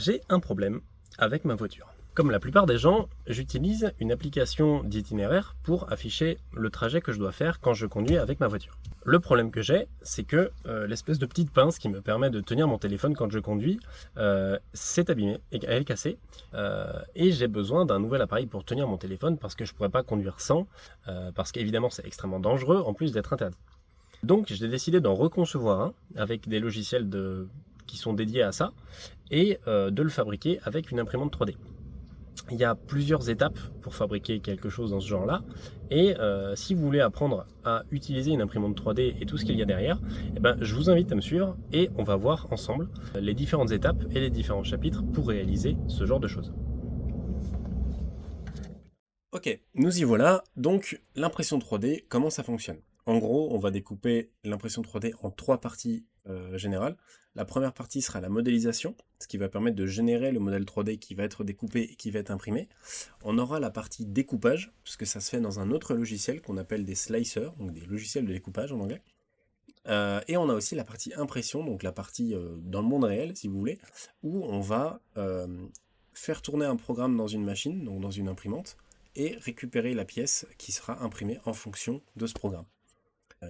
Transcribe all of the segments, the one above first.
J'ai un problème avec ma voiture. Comme la plupart des gens, j'utilise une application d'itinéraire pour afficher le trajet que je dois faire quand je conduis avec ma voiture. Le problème que j'ai, c'est que l'espèce de petite pince qui me permet de tenir mon téléphone quand je conduis s'est abîmée, et elle est cassée, et j'ai besoin d'un nouvel appareil pour tenir mon téléphone parce que je ne pourrais pas conduire sans, parce qu'évidemment c'est extrêmement dangereux en plus d'être interdit. Donc j'ai décidé d'en reconcevoir un avec des logiciels qui sont dédiés à ça et de le fabriquer avec une imprimante 3D. Il y a plusieurs étapes pour fabriquer quelque chose dans ce genre-là, et si vous voulez apprendre à utiliser une imprimante 3D et tout ce qu'il y a derrière, eh ben, je vous invite à me suivre et on va voir ensemble les différentes étapes et les différents chapitres pour réaliser ce genre de choses. Ok, nous y voilà. Donc l'impression 3D, comment ça fonctionne? En gros, on va découper l'impression 3D en trois parties générales. La première partie sera la modélisation, ce qui va permettre de générer le modèle 3D qui va être découpé et qui va être imprimé. On aura la partie découpage, puisque ça se fait dans un autre logiciel qu'on appelle des slicers, donc des logiciels de découpage en anglais. Et on a aussi la partie impression, donc la partie dans le monde réel, si vous voulez, où on va faire tourner un programme dans une machine, donc dans une imprimante, et récupérer la pièce qui sera imprimée en fonction de ce programme.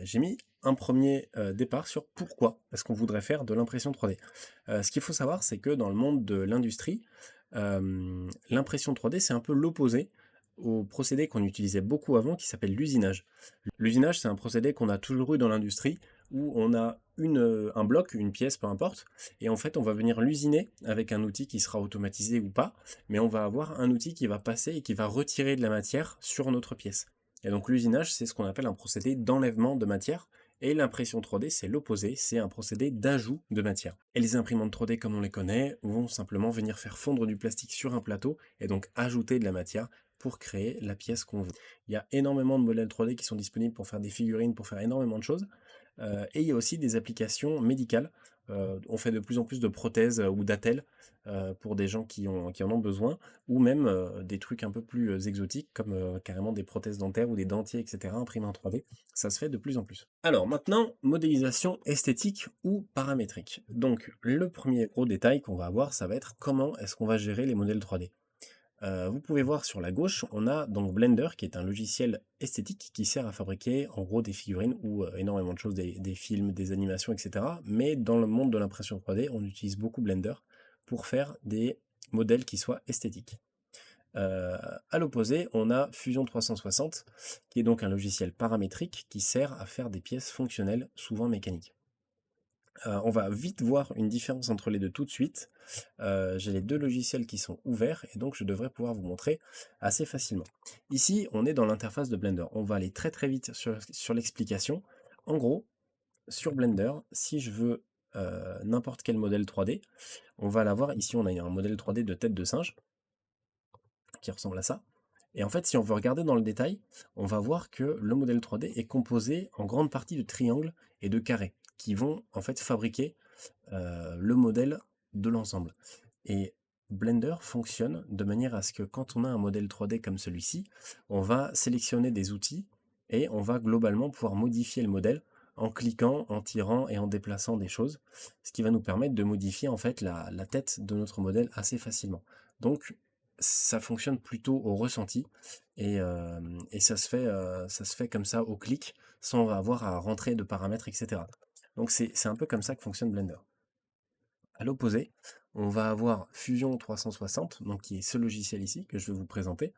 J'ai mis un premier départ sur pourquoi est-ce qu'on voudrait faire de l'impression 3D. Ce qu'il faut savoir, c'est que dans le monde de l'industrie, l'impression 3D, c'est un peu l'opposé au procédé qu'on utilisait beaucoup avant, qui s'appelle l'usinage. L'usinage, c'est un procédé qu'on a toujours eu dans l'industrie, où on a un bloc, une pièce, peu importe, et en fait on va venir l'usiner avec un outil qui sera automatisé ou pas, mais on va avoir un outil qui va passer et qui va retirer de la matière sur notre pièce. Et donc l'usinage, c'est ce qu'on appelle un procédé d'enlèvement de matière, et l'impression 3D, c'est l'opposé, c'est un procédé d'ajout de matière. Et les imprimantes 3D, comme on les connaît, vont simplement venir faire fondre du plastique sur un plateau, et donc ajouter de la matière pour créer la pièce qu'on veut. Il y a énormément de modèles 3D qui sont disponibles pour faire des figurines, pour faire énormément de choses. Et il y a aussi des applications médicales. On fait de plus en plus de prothèses ou d'attelles pour des gens qui en ont besoin, ou même des trucs un peu plus exotiques, comme carrément des prothèses dentaires ou des dentiers, etc., imprimés en 3D. Ça se fait de plus en plus. Alors maintenant, modélisation esthétique ou paramétrique. Donc le premier gros détail qu'on va avoir, ça va être comment est-ce qu'on va gérer les modèles 3D. Vous pouvez voir sur la gauche, on a donc Blender qui est un logiciel esthétique qui sert à fabriquer en gros des figurines ou énormément de choses, des films, des animations, etc. Mais dans le monde de l'impression 3D, on utilise beaucoup Blender pour faire des modèles qui soient esthétiques. À l'opposé, on a Fusion 360 qui est donc un logiciel paramétrique qui sert à faire des pièces fonctionnelles, souvent mécaniques. On va vite voir une différence entre les deux tout de suite. J'ai les deux logiciels qui sont ouverts et donc je devrais pouvoir vous montrer assez facilement. Ici, on est dans l'interface de Blender. On va aller très très vite sur l'explication. En gros, sur Blender, si je veux n'importe quel modèle 3D, on va l'avoir. Ici, on a un modèle 3D de tête de singe qui ressemble à ça. Et en fait, si on veut regarder dans le détail, on va voir que le modèle 3D est composé en grande partie de triangles et de carrés qui vont en fait fabriquer le modèle de l'ensemble. Et Blender fonctionne de manière à ce que quand on a un modèle 3D comme celui-ci, on va sélectionner des outils et on va globalement pouvoir modifier le modèle en cliquant, en tirant et en déplaçant des choses, ce qui va nous permettre de modifier en fait la tête de notre modèle assez facilement. Donc ça fonctionne plutôt au ressenti et ça se fait comme ça au clic sans avoir à rentrer de paramètres, etc. Donc c'est un peu comme ça que fonctionne Blender. À l'opposé, on va avoir Fusion 360, donc qui est ce logiciel ici que je vais vous présenter.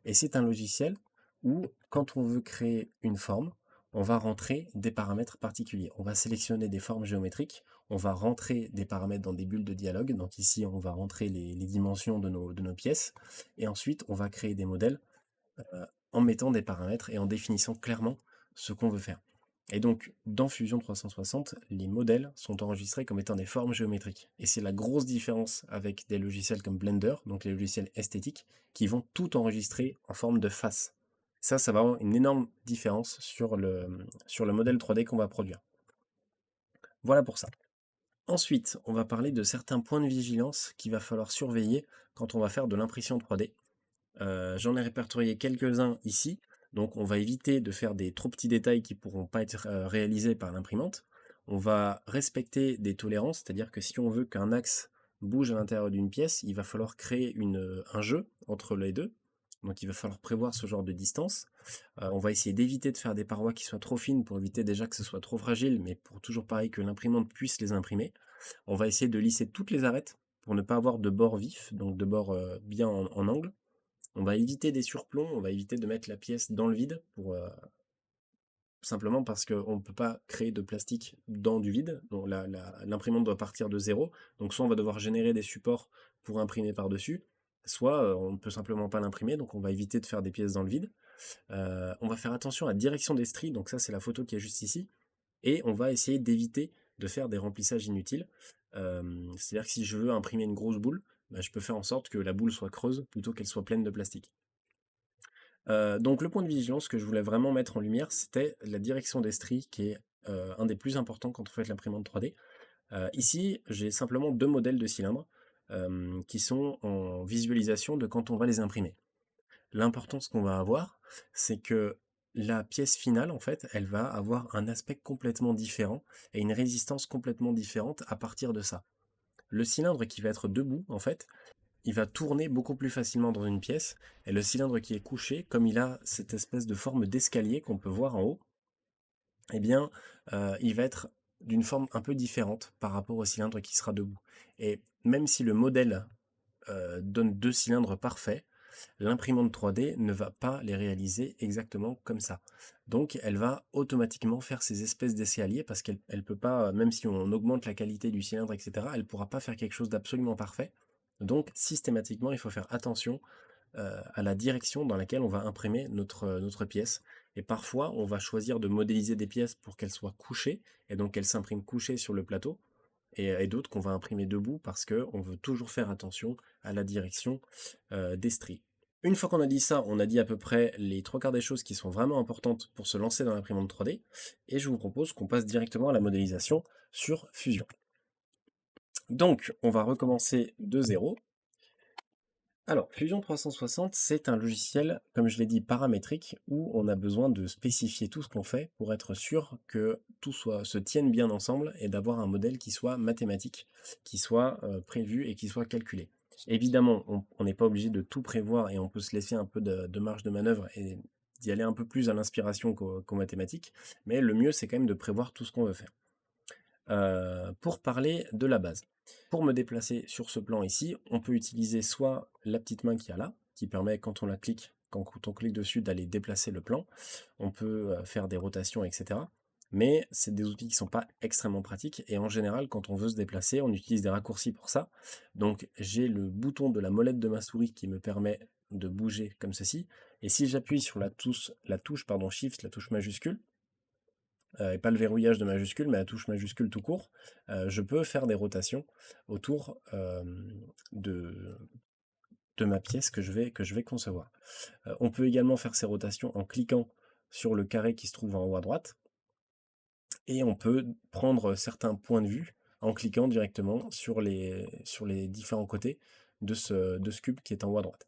Et c'est un logiciel où, quand on veut créer une forme, on va rentrer des paramètres particuliers. On va sélectionner des formes géométriques, on va rentrer des paramètres dans des bulles de dialogue. Donc ici, on va rentrer les dimensions de nos pièces. Et ensuite, on va créer des modèles en mettant des paramètres et en définissant clairement ce qu'on veut faire. Et donc, dans Fusion 360, les modèles sont enregistrés comme étant des formes géométriques. Et c'est la grosse différence avec des logiciels comme Blender, donc les logiciels esthétiques, qui vont tout enregistrer en forme de face. Ça va avoir une énorme différence sur le modèle 3D qu'on va produire. Voilà pour ça. Ensuite, on va parler de certains points de vigilance qu'il va falloir surveiller quand on va faire de l'impression 3D. J'en ai répertorié quelques-uns ici. Donc on va éviter de faire des trop petits détails qui ne pourront pas être réalisés par l'imprimante. On va respecter des tolérances, c'est-à-dire que si on veut qu'un axe bouge à l'intérieur d'une pièce, il va falloir créer un jeu entre les deux. Donc il va falloir prévoir ce genre de distance. On va essayer d'éviter de faire des parois qui soient trop fines pour éviter déjà que ce soit trop fragile, mais pour toujours pareil que l'imprimante puisse les imprimer. On va essayer de lisser toutes les arêtes pour ne pas avoir de bords vifs, donc de bords bien en angle. On va éviter des surplombs, on va éviter de mettre la pièce dans le vide, simplement parce qu'on ne peut pas créer de plastique dans du vide. Donc l'imprimante doit partir de zéro, donc soit on va devoir générer des supports pour imprimer par-dessus, soit on ne peut simplement pas l'imprimer, donc on va éviter de faire des pièces dans le vide. On va faire attention à la direction des stries, donc ça c'est la photo qui est juste ici, et on va essayer d'éviter de faire des remplissages inutiles. C'est-à-dire que si je veux imprimer une grosse boule, bah, je peux faire en sorte que la boule soit creuse plutôt qu'elle soit pleine de plastique. Donc le point de vigilance que je voulais vraiment mettre en lumière, c'était la direction des stries, qui est un des plus importants quand on fait l'imprimante 3D. Ici, j'ai simplement 2 modèles de cylindres qui sont en visualisation de quand on va les imprimer. L'importance qu'on va avoir, c'est que la pièce finale, en fait, elle va avoir un aspect complètement différent et une résistance complètement différente à partir de ça. Le cylindre qui va être debout, en fait, il va tourner beaucoup plus facilement dans une pièce, et le cylindre qui est couché, comme il a cette espèce de forme d'escalier qu'on peut voir en haut, eh bien, il va être d'une forme un peu différente par rapport au cylindre qui sera debout. Et même si le modèle donne 2 cylindres parfaits, l'imprimante 3D ne va pas les réaliser exactement comme ça. Donc elle va automatiquement faire ces espèces d'escaliers parce qu'elle ne peut pas, même si on augmente la qualité du cylindre, etc., elle ne pourra pas faire quelque chose d'absolument parfait. Donc systématiquement, il faut faire attention à la direction dans laquelle on va imprimer notre pièce. Et parfois, on va choisir de modéliser des pièces pour qu'elles soient couchées, et donc qu'elles s'impriment couchées sur le plateau, et d'autres qu'on va imprimer debout parce qu'on veut toujours faire attention à la direction des stries. Une fois qu'on a dit ça, on a dit à peu près les 3/4 des choses qui sont vraiment importantes pour se lancer dans l'imprimante 3D, et je vous propose qu'on passe directement à la modélisation sur Fusion. Donc, on va recommencer de zéro. Alors, Fusion 360, c'est un logiciel, comme je l'ai dit, paramétrique, où on a besoin de spécifier tout ce qu'on fait pour être sûr que tout se tienne bien ensemble et d'avoir un modèle qui soit mathématique, qui soit prévu et qui soit calculé. Évidemment, on n'est pas obligé de tout prévoir et on peut se laisser un peu de marge de manœuvre et d'y aller un peu plus à l'inspiration qu'aux mathématiques, mais le mieux, c'est quand même de prévoir tout ce qu'on veut faire. Pour parler de la base. Pour me déplacer sur ce plan ici, on peut utiliser soit la petite main qu'il y a là, qui permet quand on clique dessus d'aller déplacer le plan. On peut faire des rotations, etc. Mais c'est des outils qui ne sont pas extrêmement pratiques, et en général, quand on veut se déplacer, on utilise des raccourcis pour ça. Donc j'ai le bouton de la molette de ma souris qui me permet de bouger comme ceci, et si j'appuie sur la touche Shift, la touche majuscule, et pas le verrouillage de majuscule, mais la touche majuscule tout court, je peux faire des rotations autour de ma pièce que je vais concevoir. On peut également faire ces rotations en cliquant sur le carré qui se trouve en haut à droite, et on peut prendre certains points de vue en cliquant directement sur les différents côtés de ce cube qui est en haut à droite.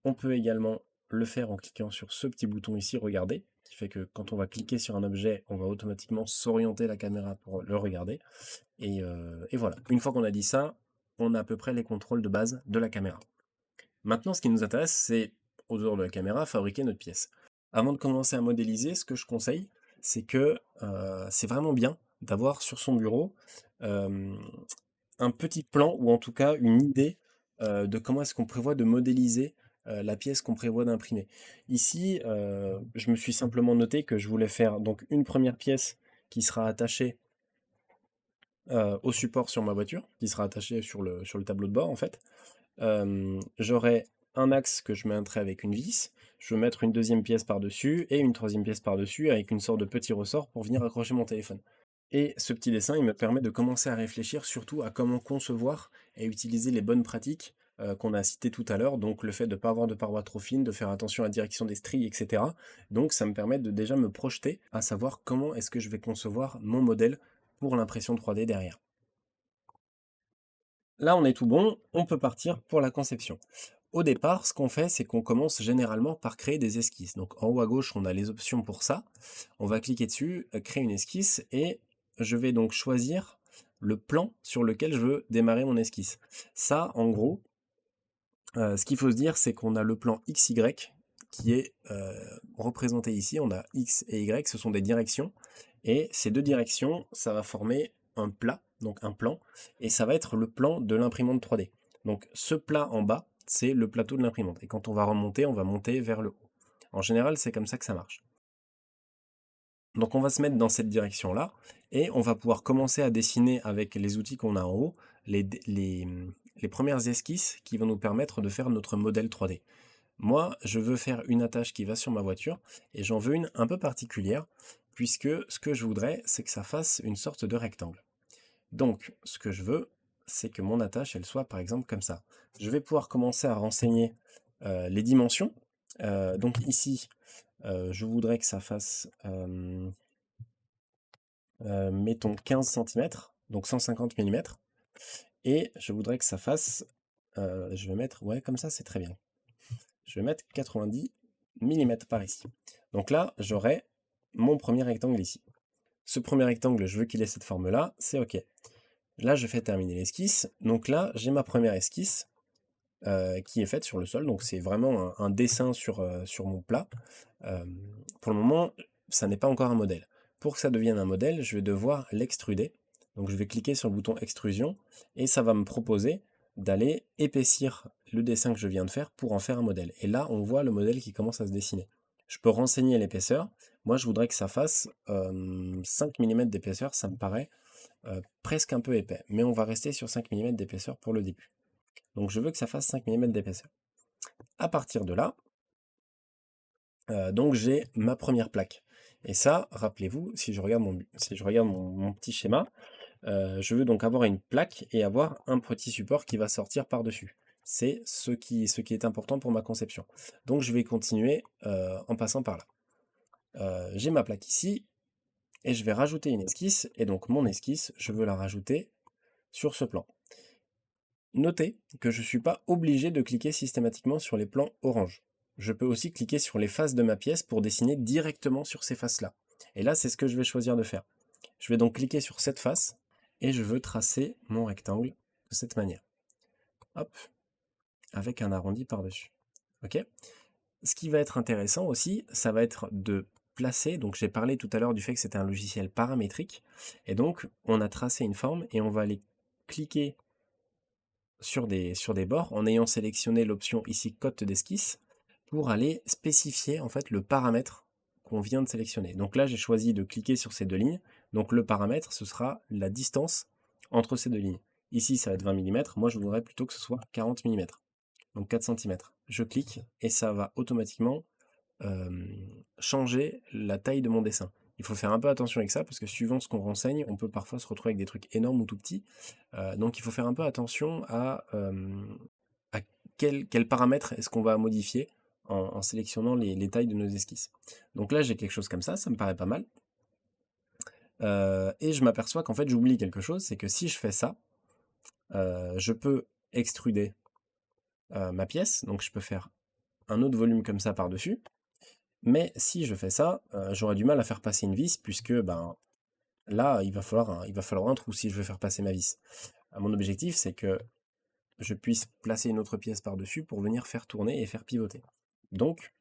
On peut également le faire en cliquant sur ce petit bouton ici, regardez, qui fait que quand on va cliquer sur un objet, on va automatiquement s'orienter la caméra pour le regarder. Et voilà, une fois qu'on a dit ça, on a à peu près les contrôles de base de la caméra. Maintenant, ce qui nous intéresse, c'est, au dehors de la caméra, fabriquer notre pièce. Avant de commencer à modéliser, ce que je conseille, c'est que c'est vraiment bien d'avoir sur son bureau un petit plan, ou en tout cas une idée de comment est-ce qu'on prévoit de modéliser la pièce qu'on prévoit d'imprimer. Ici, je me suis simplement noté que je voulais faire donc une première pièce qui sera attachée au support sur ma voiture, qui sera attachée sur le tableau de bord en fait. J'aurai un axe que je mettrai avec une vis, je vais mettre une deuxième pièce par-dessus et une troisième pièce par-dessus avec une sorte de petit ressort pour venir accrocher mon téléphone. Et ce petit dessin, il me permet de commencer à réfléchir surtout à comment concevoir et utiliser les bonnes pratiques qu'on a citées tout à l'heure, donc le fait de ne pas avoir de parois trop fines, de faire attention à la direction des stries, etc. Donc ça me permet de déjà me projeter à savoir comment est-ce que je vais concevoir mon modèle pour l'impression 3D derrière. Là, on est tout bon, on peut partir pour la conception. Au départ, ce qu'on fait, c'est qu'on commence généralement par créer des esquisses. Donc en haut à gauche, on a les options pour ça. On va cliquer dessus, créer une esquisse, et je vais donc choisir le plan sur lequel je veux démarrer mon esquisse. Ça, en gros, ce qu'il faut se dire, c'est qu'on a le plan XY qui est représenté ici. On a X et Y, ce sont des directions. Et ces deux directions, ça va former un plat, donc un plan, et ça va être le plan de l'imprimante 3D. Donc ce plat en bas, c'est le plateau de l'imprimante. Et quand on va remonter, on va monter vers le haut. En général, c'est comme ça que ça marche. Donc on va se mettre dans cette direction-là, et on va pouvoir commencer à dessiner avec les outils qu'on a en haut, les premières esquisses qui vont nous permettre de faire notre modèle 3D. Moi, je veux faire une attache qui va sur ma voiture, et j'en veux une un peu particulière, puisque ce que je voudrais, c'est que ça fasse une sorte de rectangle. Donc, ce que je veux, c'est que mon attache, elle soit par exemple comme ça. Je vais pouvoir commencer à renseigner les dimensions. Donc ici, je voudrais que ça fasse, mettons 15 cm, donc 150 mm. Et je voudrais que ça fasse, je vais mettre, ouais, comme ça c'est très bien. Je vais mettre 90 mm par ici. Donc là, j'aurai mon premier rectangle ici. Ce premier rectangle, je veux qu'il ait cette forme-là, c'est OK. Là, je fais terminer l'esquisse. Donc là, j'ai ma première esquisse qui est faite sur le sol. Donc c'est vraiment un dessin sur mon plat. Pour le moment, ça n'est pas encore un modèle. Pour que ça devienne un modèle, je vais devoir l'extruder. Donc je vais cliquer sur le bouton extrusion et ça va me proposer d'aller épaissir le dessin que je viens de faire pour en faire un modèle. Et là, on voit le modèle qui commence à se dessiner. Je peux renseigner l'épaisseur. Moi, je voudrais que ça fasse 5 mm d'épaisseur. Ça me paraît presque un peu épais. Mais on va rester sur 5 mm d'épaisseur pour le début. Donc je veux que ça fasse 5 mm d'épaisseur. À partir de là, donc j'ai ma première plaque. Et ça, rappelez-vous, si je regarde mon petit schéma, je veux donc avoir une plaque et avoir un petit support qui va sortir par-dessus. C'est ce qui est important pour ma conception. Donc je vais continuer en passant par là. J'ai ma plaque ici, et je vais rajouter une esquisse, et donc mon esquisse, je veux la rajouter sur ce plan. Notez que je ne suis pas obligé de cliquer systématiquement sur les plans orange. Je peux aussi cliquer sur les faces de ma pièce pour dessiner directement sur ces faces-là. Et là, c'est ce que je vais choisir de faire. Je vais donc cliquer sur cette face, et je veux tracer mon rectangle de cette manière. Hop, avec un arrondi par-dessus. Ok. Ce qui va être intéressant aussi, ça va être de placer, donc j'ai parlé tout à l'heure du fait que c'était un logiciel paramétrique, et donc on a tracé une forme, et on va aller cliquer sur des bords en ayant sélectionné l'option ici cote d'esquisse pour aller spécifier en fait le paramètre qu'on vient de sélectionner. Donc là j'ai choisi de cliquer sur ces deux lignes, donc le paramètre ce sera la distance entre ces deux lignes. Ici ça va être 20 mm, moi je voudrais plutôt que ce soit 40 mm, donc 4 cm. Je clique et ça va automatiquement changer la taille de mon dessin. Il faut faire un peu attention avec ça, parce que suivant ce qu'on renseigne, on peut parfois se retrouver avec des trucs énormes ou tout petits. Donc il faut faire un peu attention à quel paramètre est-ce qu'on va modifier en sélectionnant les tailles de nos esquisses. Donc là j'ai quelque chose comme ça me paraît pas mal. Et je m'aperçois qu'en fait j'oublie quelque chose, c'est que si je fais ça, je peux extruder ma pièce, donc je peux faire un autre volume comme ça par-dessus. Mais si je fais ça, j'aurai du mal à faire passer une vis, puisque ben, là, il va falloir un trou si je veux faire passer ma vis. Mon objectif, c'est que je puisse placer une autre pièce par-dessus pour venir faire tourner et faire pivoter. Donc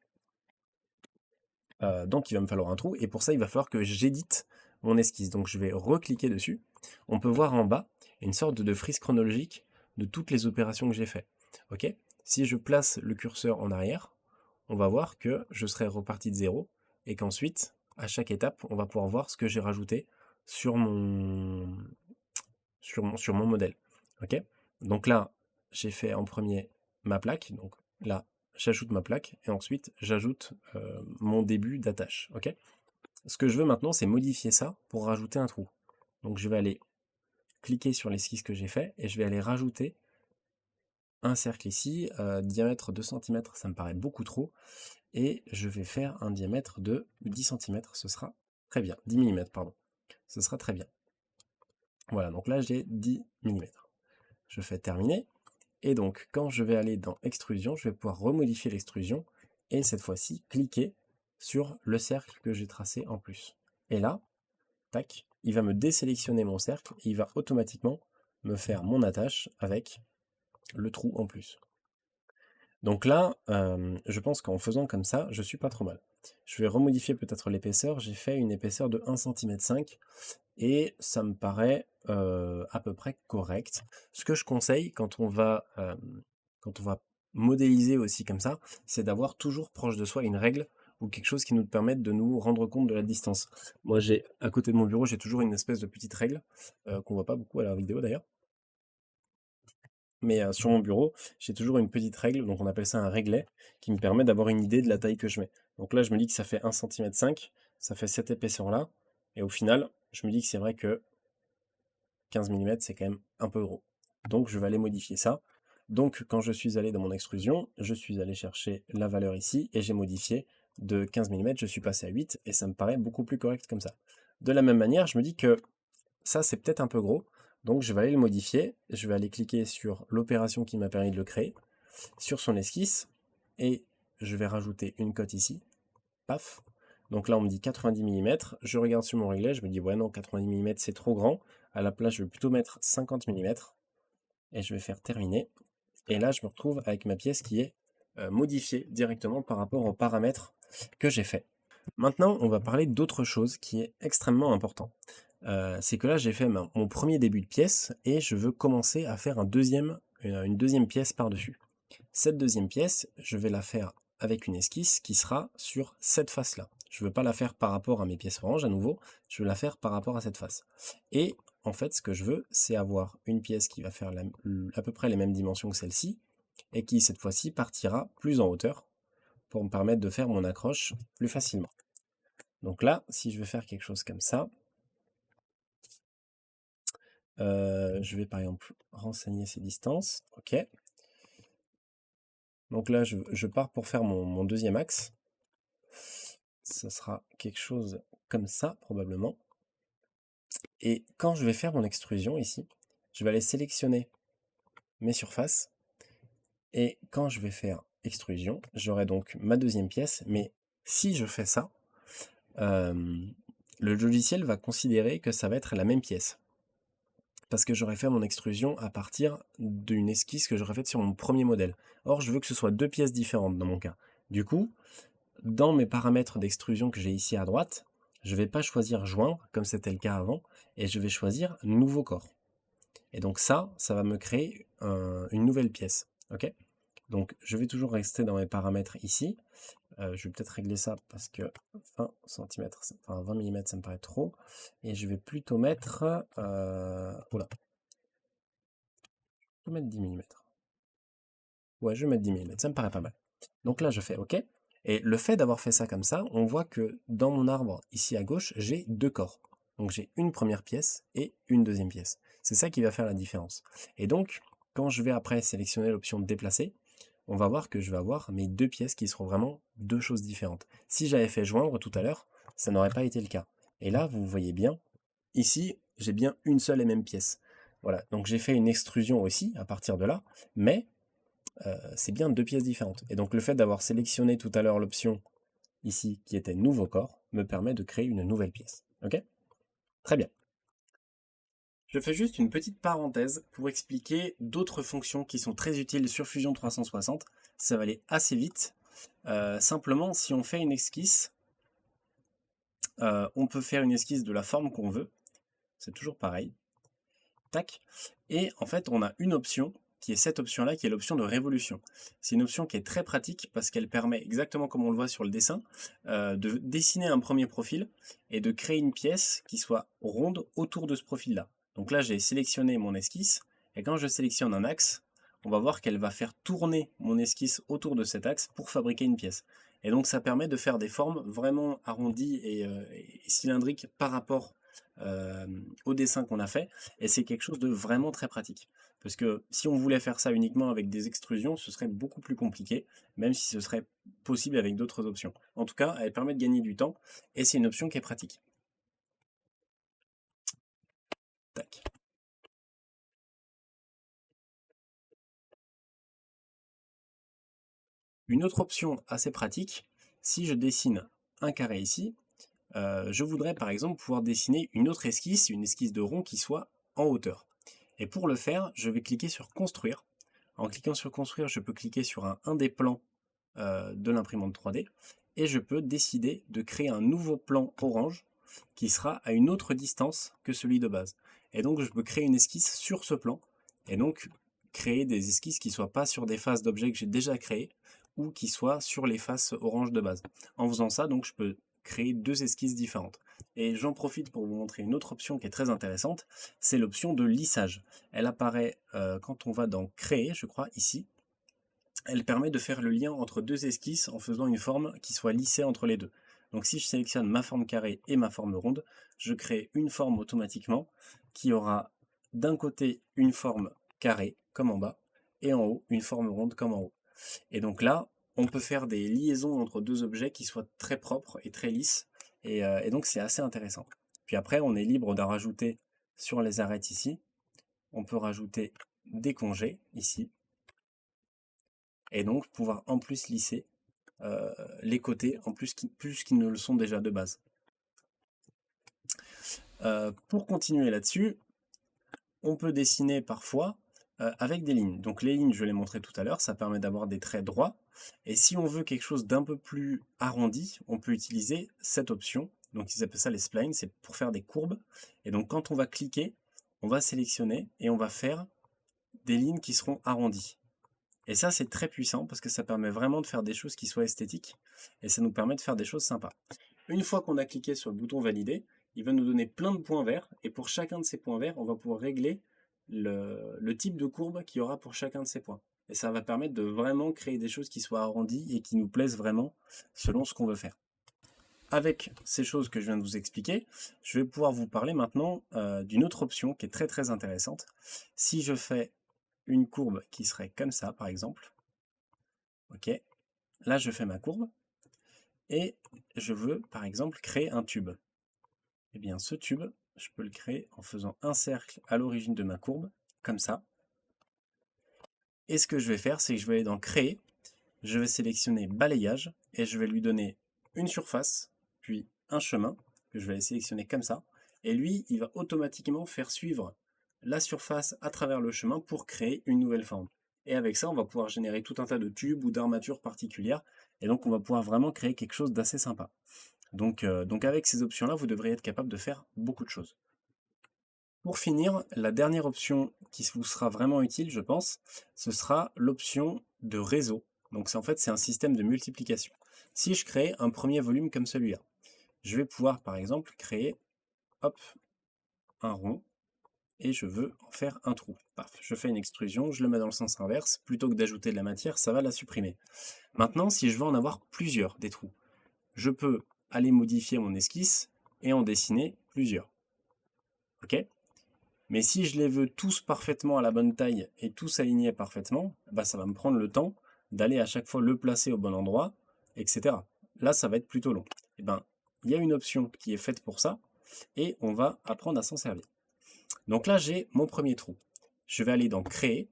il va me falloir un trou, et pour ça, il va falloir que j'édite mon esquisse. Donc je vais recliquer dessus. On peut voir en bas une sorte de frise chronologique de toutes les opérations que j'ai faites. Ok. Si je place le curseur en arrière, on va voir que je serai reparti de zéro, et qu'ensuite, à chaque étape, on va pouvoir voir ce que j'ai rajouté sur mon modèle. Ok. Donc là, j'ai fait en premier ma plaque, donc là, j'ajoute ma plaque, et ensuite, j'ajoute mon début d'attache. Ok. Ce que je veux maintenant, c'est modifier ça pour rajouter un trou. Donc je vais aller cliquer sur l'esquisse que j'ai fait, et je vais aller rajouter un cercle ici, diamètre 2 cm, ça me paraît beaucoup trop, et je vais faire un diamètre de 10 cm, ce sera très bien, 10 mm, pardon, ce sera très bien. Voilà, donc là j'ai 10 mm. Je fais terminer, et donc quand je vais aller dans extrusion, je vais pouvoir remodifier l'extrusion, et cette fois-ci cliquer sur le cercle que j'ai tracé en plus. Et là, tac, il va me désélectionner mon cercle et il va automatiquement me faire mon attache avec le trou en plus. Donc là, je pense qu'en faisant comme ça, je suis pas trop mal. Je vais remodifier peut-être l'épaisseur. J'ai fait une épaisseur de 1,5 cm et ça me paraît à peu près correct. Ce que je conseille quand on va modéliser aussi comme ça, c'est d'avoir toujours proche de soi une règle ou quelque chose qui nous permette de nous rendre compte de la distance. Moi, j'ai à côté de mon bureau, j'ai toujours une espèce de petite règle qu'on voit pas beaucoup à la vidéo d'ailleurs. Mais sur mon bureau, j'ai toujours une petite règle, donc on appelle ça un réglet, qui me permet d'avoir une idée de la taille que je mets. Donc là, je me dis que ça fait 1,5 cm, ça fait cette épaisseur-là, et au final, je me dis que c'est vrai que 15 mm, c'est quand même un peu gros. Donc je vais aller modifier ça. Donc quand je suis allé dans mon extrusion, je suis allé chercher la valeur ici, et j'ai modifié de 15 mm, je suis passé à 8, et ça me paraît beaucoup plus correct comme ça. De la même manière, je me dis que ça, c'est peut-être un peu gros, donc je vais aller le modifier, je vais aller cliquer sur l'opération qui m'a permis de le créer, sur son esquisse, et je vais rajouter une cote ici, paf. Donc là on me dit 90 mm, je regarde sur mon réglet, je me dis ouais non, 90 mm c'est trop grand, à la place je vais plutôt mettre 50 mm, et je vais faire terminer, et là je me retrouve avec ma pièce qui est modifiée directement par rapport aux paramètres que j'ai fait. Maintenant on va parler d'autre chose qui est extrêmement important. C'est que là j'ai fait mon premier début de pièce et je veux commencer à faire une deuxième pièce par-dessus. Cette deuxième pièce, je vais la faire avec une esquisse qui sera sur cette face-là. Je ne veux pas la faire par rapport à mes pièces oranges à nouveau, je veux la faire par rapport à cette face. Et en fait, ce que je veux, c'est avoir une pièce qui va faire à peu près les mêmes dimensions que celle-ci, et qui cette fois-ci partira plus en hauteur, pour me permettre de faire mon accroche plus facilement. Donc là, si je veux faire quelque chose comme ça, je vais par exemple renseigner ces distances, ok. Donc là, je pars pour faire mon deuxième axe. Ça sera quelque chose comme ça, probablement. Et quand je vais faire mon extrusion ici, je vais aller sélectionner mes surfaces. Et quand je vais faire extrusion, j'aurai donc ma deuxième pièce. Mais si je fais ça, le logiciel va considérer que ça va être la même pièce. Parce que j'aurais fait mon extrusion à partir d'une esquisse que j'aurais faite sur mon premier modèle. Or, je veux que ce soit deux pièces différentes dans mon cas. Du coup, dans mes paramètres d'extrusion que j'ai ici à droite, je ne vais pas choisir joindre, comme c'était le cas avant, et je vais choisir nouveau corps. Et donc ça va me créer une nouvelle pièce. Ok. Donc je vais toujours rester dans mes paramètres ici. Je vais peut-être régler ça parce que 20 cm, enfin 20 mm ça me paraît trop. Et je vais plutôt mettre... oula. Je vais mettre 10 mm. Ouais, je vais mettre 10 mm, ça me paraît pas mal. Donc là je fais OK. Et le fait d'avoir fait ça comme ça, on voit que dans mon arbre, ici à gauche, j'ai deux corps. Donc j'ai une première pièce et une deuxième pièce. C'est ça qui va faire la différence. Et donc, quand je vais après sélectionner l'option déplacer, on va voir que je vais avoir mes deux pièces qui seront vraiment deux choses différentes. Si j'avais fait joindre tout à l'heure, ça n'aurait pas été le cas. Et là, vous voyez bien, ici, j'ai bien une seule et même pièce. Voilà, donc j'ai fait une extrusion aussi à partir de là, mais c'est bien deux pièces différentes. Et donc le fait d'avoir sélectionné tout à l'heure l'option ici qui était nouveau corps me permet de créer une nouvelle pièce. Ok. Très bien. Je fais juste une petite parenthèse pour expliquer d'autres fonctions qui sont très utiles sur Fusion 360. Ça va aller assez vite. Simplement, si on fait une esquisse, on peut faire une esquisse de la forme qu'on veut. C'est toujours pareil. Tac. Et en fait, on a une option qui est cette option-là, qui est l'option de révolution. C'est une option qui est très pratique parce qu'elle permet, exactement comme on le voit sur le dessin, de dessiner un premier profil et de créer une pièce qui soit ronde autour de ce profil-là. Donc là, j'ai sélectionné mon esquisse, et quand je sélectionne un axe, on va voir qu'elle va faire tourner mon esquisse autour de cet axe pour fabriquer une pièce. Et donc ça permet de faire des formes vraiment arrondies et cylindriques par rapport au dessin qu'on a fait, et c'est quelque chose de vraiment très pratique. Parce que si on voulait faire ça uniquement avec des extrusions, ce serait beaucoup plus compliqué, même si ce serait possible avec d'autres options. En tout cas, elle permet de gagner du temps, et c'est une option qui est pratique. Tac. Une autre option assez pratique, si je dessine un carré ici, je voudrais par exemple pouvoir dessiner une autre esquisse, une esquisse de rond qui soit en hauteur. Et pour le faire, je vais cliquer sur construire. En cliquant sur construire, je peux cliquer sur un des plans de l'imprimante 3D et je peux décider de créer un nouveau plan orange qui sera à une autre distance que celui de base. Et donc je peux créer une esquisse sur ce plan et donc créer des esquisses qui ne soient pas sur des faces d'objets que j'ai déjà créés ou qui soient sur les faces orange de base. En faisant ça, donc je peux créer deux esquisses différentes. Et j'en profite pour vous montrer une autre option qui est très intéressante, c'est l'option de lissage. Elle apparaît quand on va dans créer, je crois, ici. Elle permet de faire le lien entre deux esquisses en faisant une forme qui soit lissée entre les deux. Donc si je sélectionne ma forme carrée et ma forme ronde, je crée une forme automatiquement qui aura d'un côté une forme carrée, comme en bas, et en haut une forme ronde comme en haut. Et donc là, on peut faire des liaisons entre deux objets qui soient très propres et très lisses, et donc c'est assez intéressant. Puis après, on est libre d'en rajouter sur les arêtes ici. On peut rajouter des congés ici, et donc pouvoir en plus lisser les côtés, en plus qu'ils ne le sont déjà de base. Pour continuer là-dessus, on peut dessiner parfois avec des lignes. Donc les lignes, je l'ai montré tout à l'heure, ça permet d'avoir des traits droits. Et si on veut quelque chose d'un peu plus arrondi, on peut utiliser cette option. Donc ils appellent ça les splines, c'est pour faire des courbes. Et donc quand on va cliquer, on va sélectionner et on va faire des lignes qui seront arrondies. Et ça, c'est très puissant parce que ça permet vraiment de faire des choses qui soient esthétiques et ça nous permet de faire des choses sympas. Une fois qu'on a cliqué sur le bouton valider, il va nous donner plein de points verts et pour chacun de ces points verts, on va pouvoir régler le type de courbe qu'il y aura pour chacun de ces points. Et ça va permettre de vraiment créer des choses qui soient arrondies et qui nous plaisent vraiment selon ce qu'on veut faire. Avec ces choses que je viens de vous expliquer, je vais pouvoir vous parler maintenant d'une autre option qui est très très intéressante. Si je fais une courbe qui serait comme ça, par exemple. Ok, là je fais ma courbe et je veux, par exemple, créer un tube. Eh bien, ce tube, je peux le créer en faisant un cercle à l'origine de ma courbe, comme ça. Et ce que je vais faire, c'est que je vais aller dans Créer, je vais sélectionner Balayage et je vais lui donner une surface, puis un chemin, que je vais aller sélectionner comme ça. Et lui, il va automatiquement faire suivre la surface à travers le chemin pour créer une nouvelle forme. Et avec ça, on va pouvoir générer tout un tas de tubes ou d'armatures particulières. Et donc, on va pouvoir vraiment créer quelque chose d'assez sympa. Donc avec ces options-là, vous devriez être capable de faire beaucoup de choses. Pour finir, la dernière option qui vous sera vraiment utile, je pense, ce sera l'option de réseau. Donc en fait, c'est un système de multiplication. Si je crée un premier volume comme celui-là, je vais pouvoir, par exemple, créer hop, un rond. Et je veux en faire un trou. Paf, je fais une extrusion, je le mets dans le sens inverse, plutôt que d'ajouter de la matière, ça va la supprimer. Maintenant, si je veux en avoir plusieurs des trous, je peux aller modifier mon esquisse et en dessiner plusieurs. Ok? Mais si je les veux tous parfaitement à la bonne taille et tous alignés parfaitement, bah ça va me prendre le temps d'aller à chaque fois le placer au bon endroit, etc. Là, ça va être plutôt long. Et ben, il y a une option qui est faite pour ça et on va apprendre à s'en servir. Donc là, j'ai mon premier trou. Je vais aller dans Créer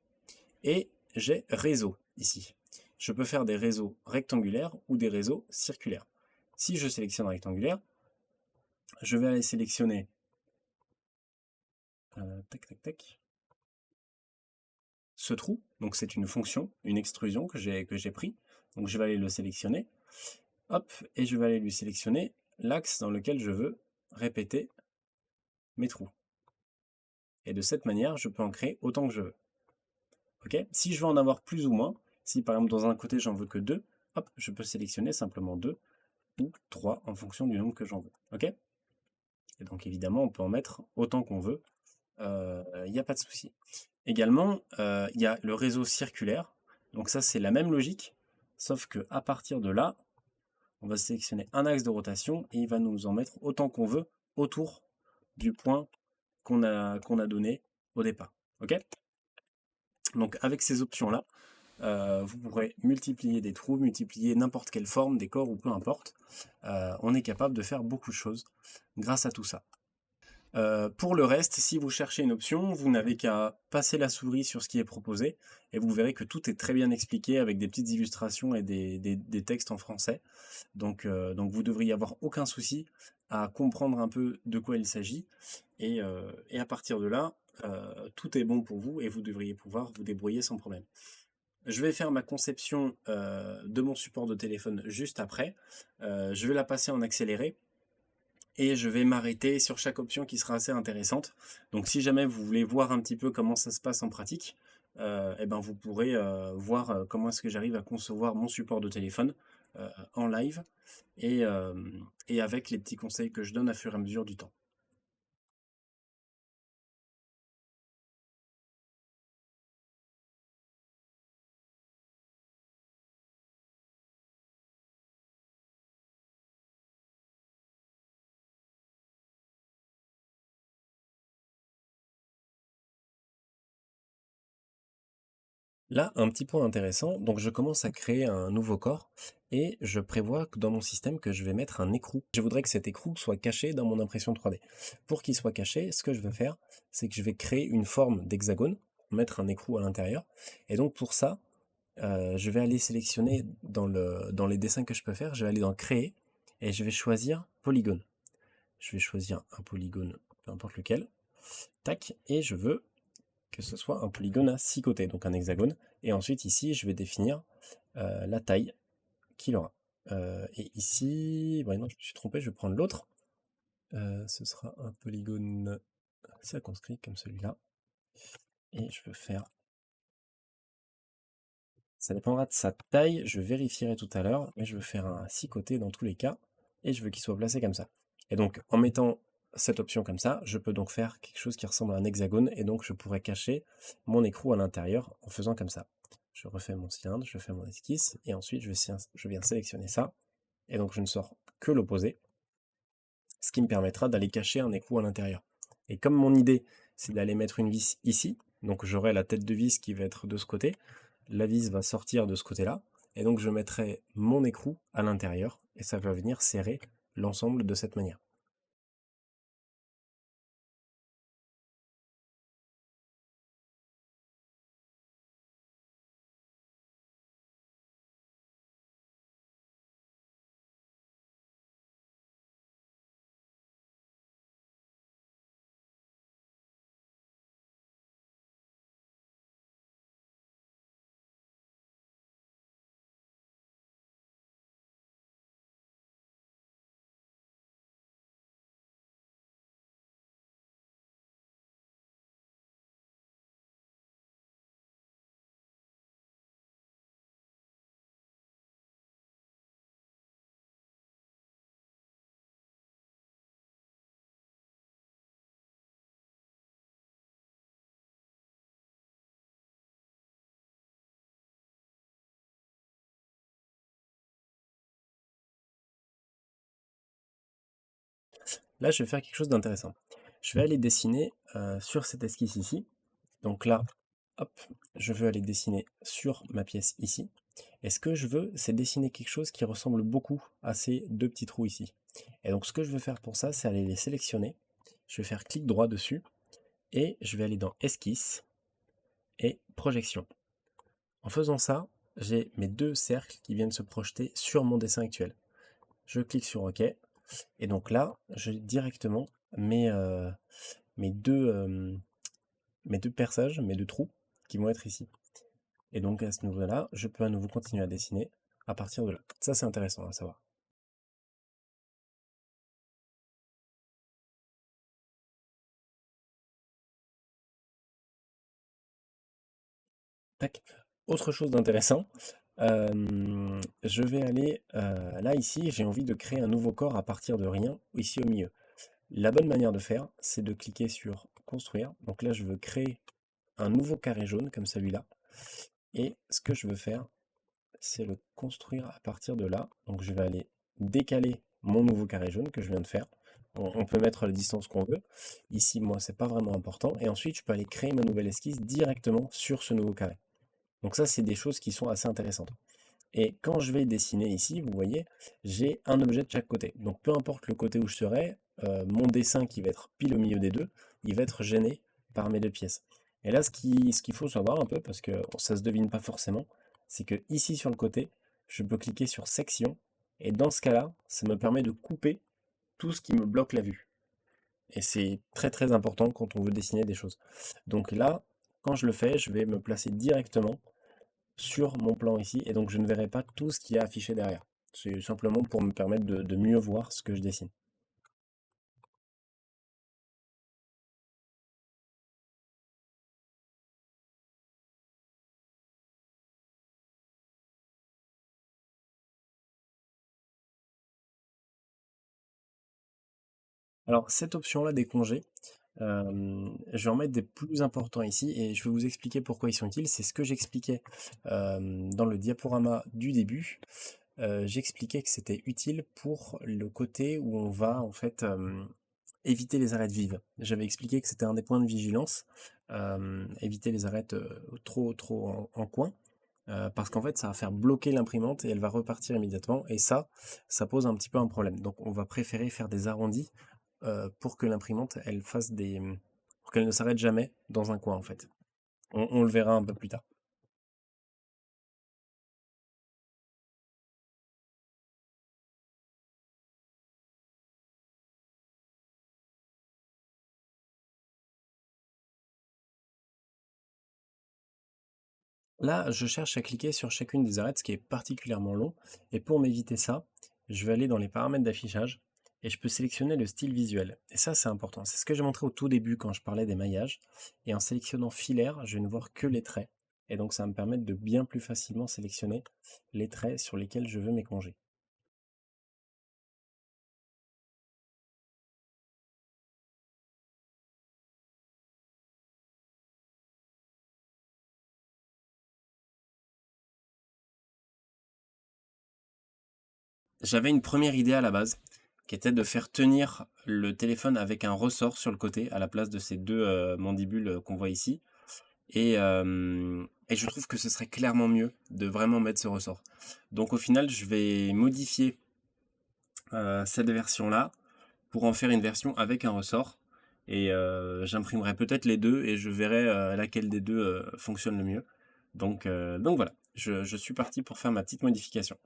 et j'ai Réseau ici. Je peux faire des réseaux rectangulaires ou des réseaux circulaires. Si je sélectionne rectangulaire, je vais aller sélectionner ce trou. Donc c'est une fonction, une extrusion que j'ai pris. Donc je vais aller le sélectionner. Hop, et je vais aller lui sélectionner l'axe dans lequel je veux répéter mes trous. Et de cette manière, je peux en créer autant que je veux. Okay, si je veux en avoir plus ou moins, si par exemple dans un côté j'en veux que 2, hop, je peux sélectionner simplement 2 ou 3 en fonction du nombre que j'en veux. Okay, et donc évidemment on peut en mettre autant qu'on veut, il n'y a pas de souci. Également, il y a le réseau circulaire, donc ça c'est la même logique, sauf que à partir de là, on va sélectionner un axe de rotation et il va nous en mettre autant qu'on veut autour du point qu'on a donné au départ. Ok, donc avec ces options-là, vous pourrez multiplier des trous, multiplier n'importe quelle forme, décor ou peu importe. On est capable de faire beaucoup de choses grâce à tout ça. Pour le reste, si vous cherchez une option, vous n'avez qu'à passer la souris sur ce qui est proposé et vous verrez que tout est très bien expliqué avec des petites illustrations et des textes en français. Donc vous devriez avoir aucun souci à comprendre un peu de quoi il s'agit et à partir de là, tout est bon pour vous et vous devriez pouvoir vous débrouiller sans problème. Je vais faire ma conception de mon support de téléphone juste après. Je vais la passer en accéléré et je vais m'arrêter sur chaque option qui sera assez intéressante. Donc si jamais vous voulez voir un petit peu comment ça se passe en pratique, eh ben vous pourrez voir comment est-ce que j'arrive à concevoir mon support de téléphone en live et, euh, et avec les petits conseils que je donne à fur et à mesure du temps. Là, un petit point intéressant, donc je commence à créer un nouveau corps et je prévois que dans mon système que je vais mettre un écrou. Je voudrais que cet écrou soit caché dans mon impression 3D. Pour qu'il soit caché, ce que je vais faire, c'est que je vais créer une forme d'hexagone, mettre un écrou à l'intérieur. Et donc pour ça, je vais aller sélectionner dans les dessins que je peux faire, je vais aller dans Créer et je vais choisir Polygone. Je vais choisir un polygone, peu importe lequel. Tac, et je veux que ce soit un polygone à 6 côtés, donc un hexagone. Et ensuite ici, je vais définir la taille qu'il aura. Et ici, bon, non, je me suis trompé, je vais prendre l'autre. Ce sera un polygone circonscrit comme celui-là. Et je peux faire... Ça dépendra de sa taille, je vérifierai tout à l'heure, mais je veux faire un à 6 côtés dans tous les cas, et je veux qu'il soit placé comme ça. Et donc, en mettant cette option comme ça, je peux donc faire quelque chose qui ressemble à un hexagone, et donc je pourrais cacher mon écrou à l'intérieur en faisant comme ça. Je refais mon cylindre, je fais mon esquisse, et ensuite je viens sélectionner ça, et donc je ne sors que l'opposé, ce qui me permettra d'aller cacher un écrou à l'intérieur. Et comme mon idée, c'est d'aller mettre une vis ici, donc j'aurai la tête de vis qui va être de ce côté, la vis va sortir de ce côté-là, et donc je mettrai mon écrou à l'intérieur, et ça va venir serrer l'ensemble de cette manière. Là, je vais faire quelque chose d'intéressant. Je vais aller dessiner sur cette esquisse ici. Donc là, hop, je veux aller dessiner sur ma pièce ici. Et ce que je veux, c'est dessiner quelque chose qui ressemble beaucoup à ces deux petits trous ici. Et donc ce que je veux faire pour ça, c'est aller les sélectionner. Je vais faire clic droit dessus et je vais aller dans Esquisse et Projection. En faisant ça, j'ai mes deux cercles qui viennent se projeter sur mon dessin actuel. Je clique sur OK et donc là, j'ai directement mes deux, euh, mes deux perçages, mes deux trous qui vont être ici. Et donc à ce niveau-là, je peux à nouveau continuer à dessiner à partir de là. Ça, c'est intéressant à savoir. Tac. Autre chose d'intéressant, je vais aller là ici, j'ai envie de créer un nouveau corps à partir de rien, ici au milieu. La bonne manière de faire, c'est de cliquer sur construire. Donc là, je veux créer un nouveau carré jaune comme celui-là. Et ce que je veux faire, c'est le construire à partir de là. Donc je vais aller décaler mon nouveau carré jaune que je viens de faire. On peut mettre la distance qu'on veut. Ici, moi, c'est pas vraiment important. Et ensuite, je peux aller créer ma nouvelle esquisse directement sur ce nouveau carré. Donc ça, c'est des choses qui sont assez intéressantes. Et quand je vais dessiner ici, vous voyez, j'ai un objet de chaque côté. Donc peu importe le côté où je serai, mon dessin qui va être pile au milieu des deux, il va être gêné par mes deux pièces. Et là, ce qu'il faut savoir un peu, parce que ça se devine pas forcément, c'est que ici sur le côté, je peux cliquer sur section, et dans ce cas-là, ça me permet de couper tout ce qui me bloque la vue. Et c'est très très important quand on veut dessiner des choses. Donc là, quand je le fais, je vais me placer directement sur mon plan ici, et donc je ne verrai pas tout ce qui est affiché derrière. C'est simplement pour me permettre de mieux voir ce que je dessine. Alors cette option-là des congés, je vais en mettre des plus importants ici et je vais vous expliquer pourquoi ils sont utiles. C'est ce que j'expliquais dans le diaporama du début. J'expliquais que c'était utile pour le côté où on va en fait éviter les arêtes vives. J'avais expliqué que c'était un des points de vigilance, éviter les arêtes trop en coin. Parce qu'en fait, ça va faire bloquer l'imprimante et elle va repartir immédiatement. Et ça pose un petit peu un problème. Donc, on va préférer faire des arrondis pour que l'imprimante, elle fasse pour qu'elle ne s'arrête jamais dans un coin, en fait. On le verra un peu plus tard. Là, je cherche à cliquer sur chacune des arêtes, ce qui est particulièrement long. Et pour m'éviter ça, je vais aller dans les paramètres d'affichage et je peux sélectionner le style visuel. Et ça, c'est important. C'est ce que j'ai montré au tout début quand je parlais des maillages. Et en sélectionnant filaire, je vais ne voir que les traits. Et donc, ça va me permettre de bien plus facilement sélectionner les traits sur lesquels je veux m'éconger. J'avais une première idée à la base, qui était de faire tenir le téléphone avec un ressort sur le côté, à la place de ces deux mandibules qu'on voit ici. Et je trouve que ce serait clairement mieux de vraiment mettre ce ressort. Donc au final, je vais modifier cette version-là pour en faire une version avec un ressort. Et j'imprimerai peut-être les deux et je verrai laquelle des deux fonctionne le mieux. Donc voilà, je suis parti pour faire ma petite modification.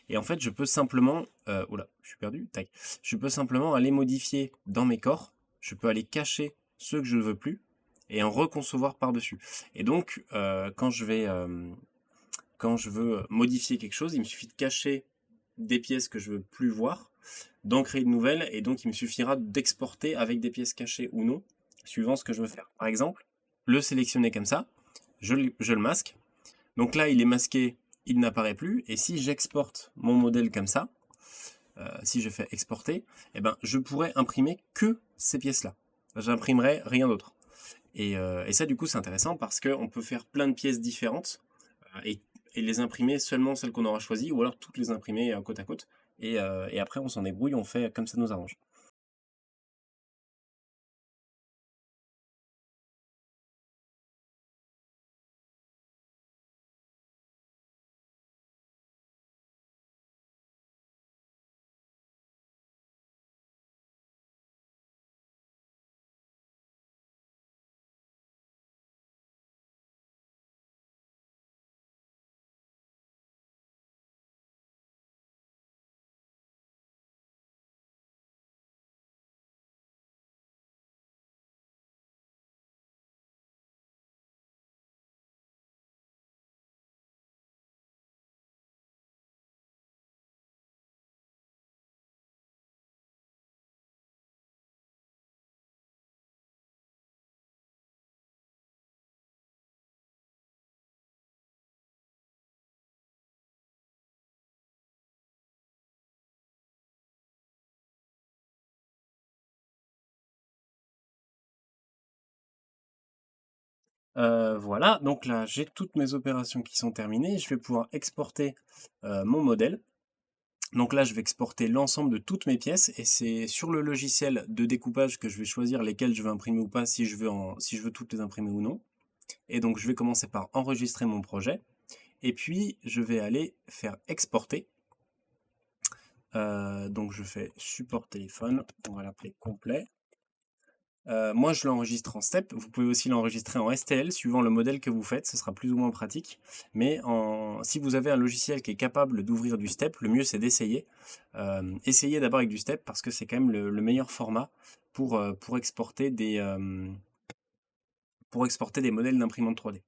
Et en fait, je peux simplement... oula, je suis perdu. Tac. Je peux simplement aller modifier dans mes corps. Je peux aller cacher ceux que je ne veux plus et en reconcevoir par-dessus. Et donc, quand je veux modifier quelque chose, il me suffit de cacher des pièces que je veux plus voir, d'en créer de nouvelles, et donc il me suffira d'exporter avec des pièces cachées ou non, suivant ce que je veux faire. Par exemple, le sélectionner comme ça, je le masque. Donc là, il est masqué, il n'apparaît plus. Et si j'exporte mon modèle comme ça, si je fais exporter, eh ben, je pourrais imprimer que ces pièces-là. J'imprimerai rien d'autre. Et ça, du coup, c'est intéressant parce qu'on peut faire plein de pièces différentes et les imprimer seulement celles qu'on aura choisies, ou alors toutes les imprimer côte à côte. Et après, on s'en débrouille, on fait comme ça nous arrange. Voilà, donc là, j'ai toutes mes opérations qui sont terminées. Je vais pouvoir exporter mon modèle. Donc là, je vais exporter l'ensemble de toutes mes pièces et c'est sur le logiciel de découpage que je vais choisir lesquelles je veux imprimer ou pas, si je veux toutes les imprimer ou non. Et donc, je vais commencer par enregistrer mon projet et puis je vais aller faire exporter Donc je fais support téléphone, on va l'appeler complet. Moi je l'enregistre en step, vous pouvez aussi l'enregistrer en STL suivant le modèle que vous faites, ce sera plus ou moins pratique. Mais si vous avez un logiciel qui est capable d'ouvrir du step, le mieux c'est d'essayer. Essayez d'abord avec du step parce que c'est quand même le meilleur format pour exporter des modèles d'imprimante 3D.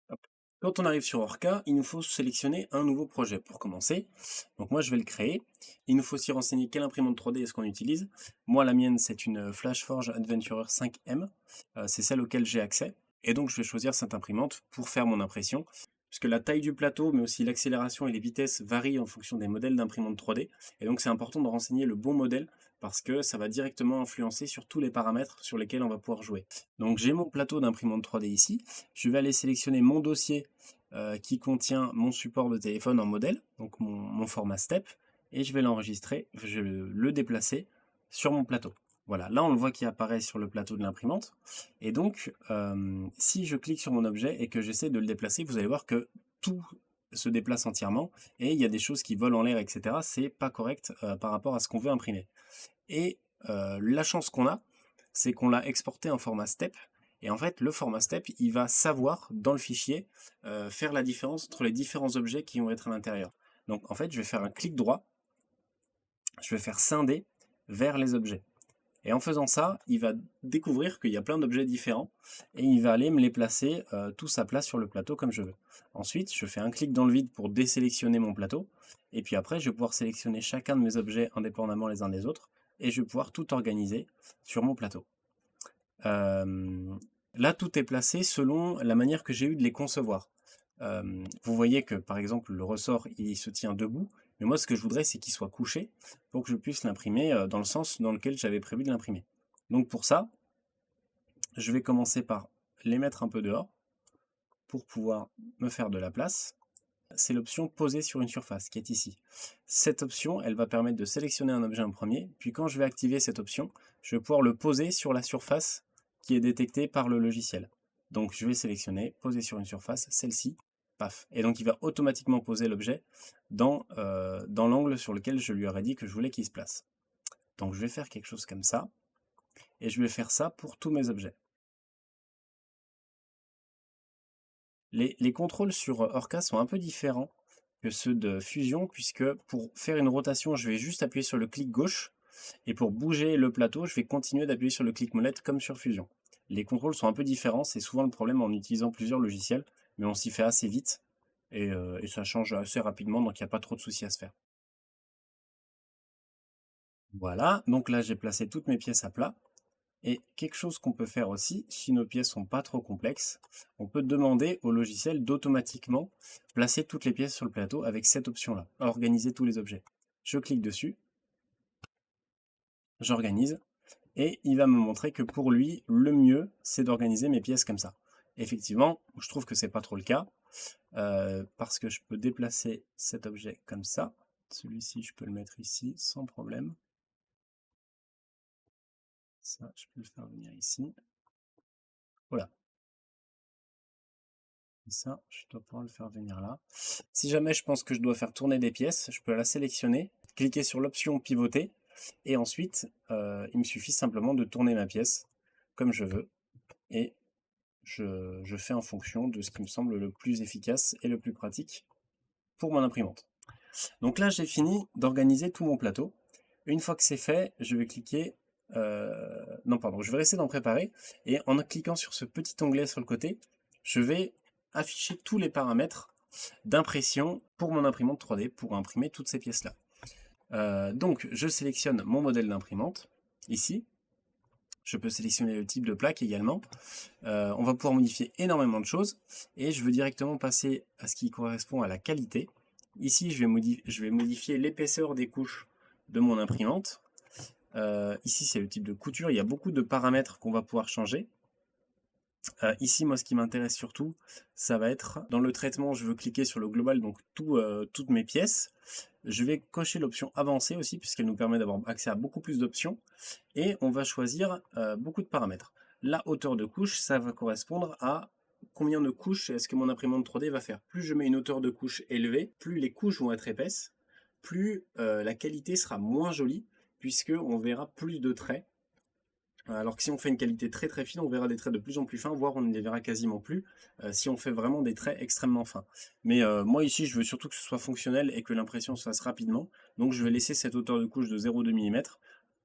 Hop. Quand on arrive sur Orca, il nous faut sélectionner un nouveau projet pour commencer. Donc moi je vais le créer. Il nous faut aussi renseigner quelle imprimante 3D est-ce qu'on utilise. Moi la mienne c'est une Flashforge Adventurer 5M. C'est celle auquel j'ai accès. Et donc je vais choisir cette imprimante pour faire mon impression. Puisque la taille du plateau, mais aussi l'accélération et les vitesses varient en fonction des modèles d'imprimante 3D. Et donc c'est important de renseigner le bon modèle parce que ça va directement influencer sur tous les paramètres sur lesquels on va pouvoir jouer. Donc j'ai mon plateau d'imprimante 3D ici. Je vais aller sélectionner mon dossier qui contient mon support de téléphone en modèle, donc mon format step, et je vais l'enregistrer, je vais le déplacer sur mon plateau. Voilà, là on le voit qui apparaît sur le plateau de l'imprimante, et donc si je clique sur mon objet et que j'essaie de le déplacer, vous allez voir que tout se déplace entièrement, et il y a des choses qui volent en l'air, etc. C'est pas correct par rapport à ce qu'on veut imprimer. Et la chance qu'on a, c'est qu'on l'a exporté en format step, et en fait, le format step, il va savoir, dans le fichier, faire la différence entre les différents objets qui vont être à l'intérieur. Donc en fait, je vais faire un clic droit, je vais faire scinder vers les objets. Et en faisant ça, il va découvrir qu'il y a plein d'objets différents, et il va aller me les placer tous à plat sur le plateau comme je veux. Ensuite, je fais un clic dans le vide pour désélectionner mon plateau, et puis après, je vais pouvoir sélectionner chacun de mes objets indépendamment les uns des autres, et je vais pouvoir tout organiser sur mon plateau. Là, tout est placé selon la manière que j'ai eu de les concevoir. Vous voyez que, par exemple, le ressort, il se tient debout, mais moi, ce que je voudrais, c'est qu'il soit couché pour que je puisse l'imprimer dans le sens dans lequel j'avais prévu de l'imprimer. Donc pour ça, je vais commencer par les mettre un peu dehors pour pouvoir me faire de la place. C'est l'option poser sur une surface qui est ici. Cette option, elle va permettre de sélectionner un objet en premier, puis quand je vais activer cette option, je vais pouvoir le poser sur la surface qui est détectée par le logiciel. Donc je vais sélectionner, poser sur une surface, celle-ci, paf. Et donc il va automatiquement poser l'objet dans l'angle sur lequel je lui aurais dit que je voulais qu'il se place. Donc je vais faire quelque chose comme ça, et je vais faire ça pour tous mes objets. Les contrôles sur Orca sont un peu différents que ceux de Fusion, puisque pour faire une rotation, je vais juste appuyer sur le clic gauche, et pour bouger le plateau, je vais continuer d'appuyer sur le clic molette comme sur Fusion. Les contrôles sont un peu différents, c'est souvent le problème en utilisant plusieurs logiciels, mais on s'y fait assez vite, et ça change assez rapidement, donc il n'y a pas trop de soucis à se faire. Voilà, donc là j'ai placé toutes mes pièces à plat. Et quelque chose qu'on peut faire aussi, si nos pièces sont pas trop complexes, on peut demander au logiciel d'automatiquement placer toutes les pièces sur le plateau avec cette option-là, organiser tous les objets. Je clique dessus, j'organise, et il va me montrer que pour lui, le mieux, c'est d'organiser mes pièces comme ça. Effectivement, je trouve que c'est pas trop le cas, parce que je peux déplacer cet objet comme ça. Celui-ci, je peux le mettre ici sans problème. Ça, je peux le faire venir ici. Voilà. Et ça, je dois pouvoir le faire venir là. Si jamais je pense que je dois faire tourner des pièces, je peux la sélectionner, cliquer sur l'option pivoter, et ensuite, il me suffit simplement de tourner ma pièce comme je veux, et je fais en fonction de ce qui me semble le plus efficace et le plus pratique pour mon imprimante. Donc là, j'ai fini d'organiser tout mon plateau. Une fois que c'est fait, je vais cliquer... non, pardon, je vais rester dans Préparer, et en cliquant sur ce petit onglet sur le côté, je vais afficher tous les paramètres d'impression pour mon imprimante 3D, pour imprimer toutes ces pièces-là. Donc, je sélectionne mon modèle d'imprimante, ici. Je peux sélectionner le type de plaque également. On va pouvoir modifier énormément de choses, et je veux directement passer à ce qui correspond à la qualité. Ici, je vais modifier l'épaisseur des couches de mon imprimante. Ici, c'est le type de couture. Il y a beaucoup de paramètres qu'on va pouvoir changer. Ici, moi, ce qui m'intéresse surtout, ça va être dans le traitement, je veux cliquer sur le global, donc toutes mes pièces. Je vais cocher l'option avancée aussi, puisqu'elle nous permet d'avoir accès à beaucoup plus d'options. Et on va choisir beaucoup de paramètres. La hauteur de couche, ça va correspondre à combien de couches est-ce que mon imprimante 3D va faire. Plus je mets une hauteur de couche élevée, plus les couches vont être épaisses. plus la qualité sera moins jolie, puisqu'on verra plus de traits. Alors que si on fait une qualité très très fine, on verra des traits de plus en plus fins, voire on ne les verra quasiment plus, si on fait vraiment des traits extrêmement fins. Mais moi ici, je veux surtout que ce soit fonctionnel et que l'impression se fasse rapidement, donc je vais laisser cette hauteur de couche de 0,2 mm,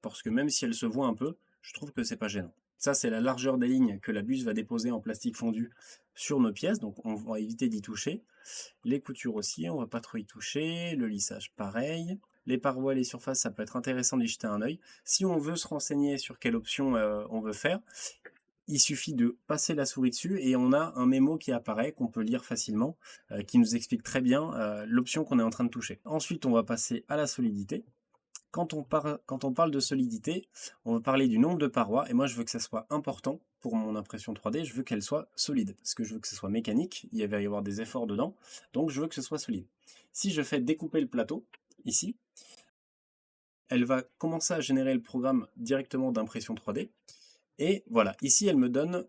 parce que même si elle se voit un peu, je trouve que c'est pas gênant. Ça, c'est la largeur des lignes que la buse va déposer en plastique fondu sur nos pièces, donc on va éviter d'y toucher. Les coutures aussi, on va pas trop y toucher, le lissage pareil. Les parois et les surfaces, ça peut être intéressant d'y jeter un œil. Si on veut se renseigner sur quelle option on veut faire, il suffit de passer la souris dessus et on a un mémo qui apparaît, qu'on peut lire facilement, qui nous explique très bien l'option qu'on est en train de toucher. Ensuite, on va passer à la solidité. Quand on parle de solidité, on va parler du nombre de parois, et moi je veux que ça soit important pour mon impression 3D, je veux qu'elle soit solide, parce que je veux que ce soit mécanique, il va y avoir des efforts dedans, donc je veux que ce soit solide. Si je fais découper le plateau, ici, elle va commencer à générer le programme directement d'impression 3D, et voilà, ici elle me donne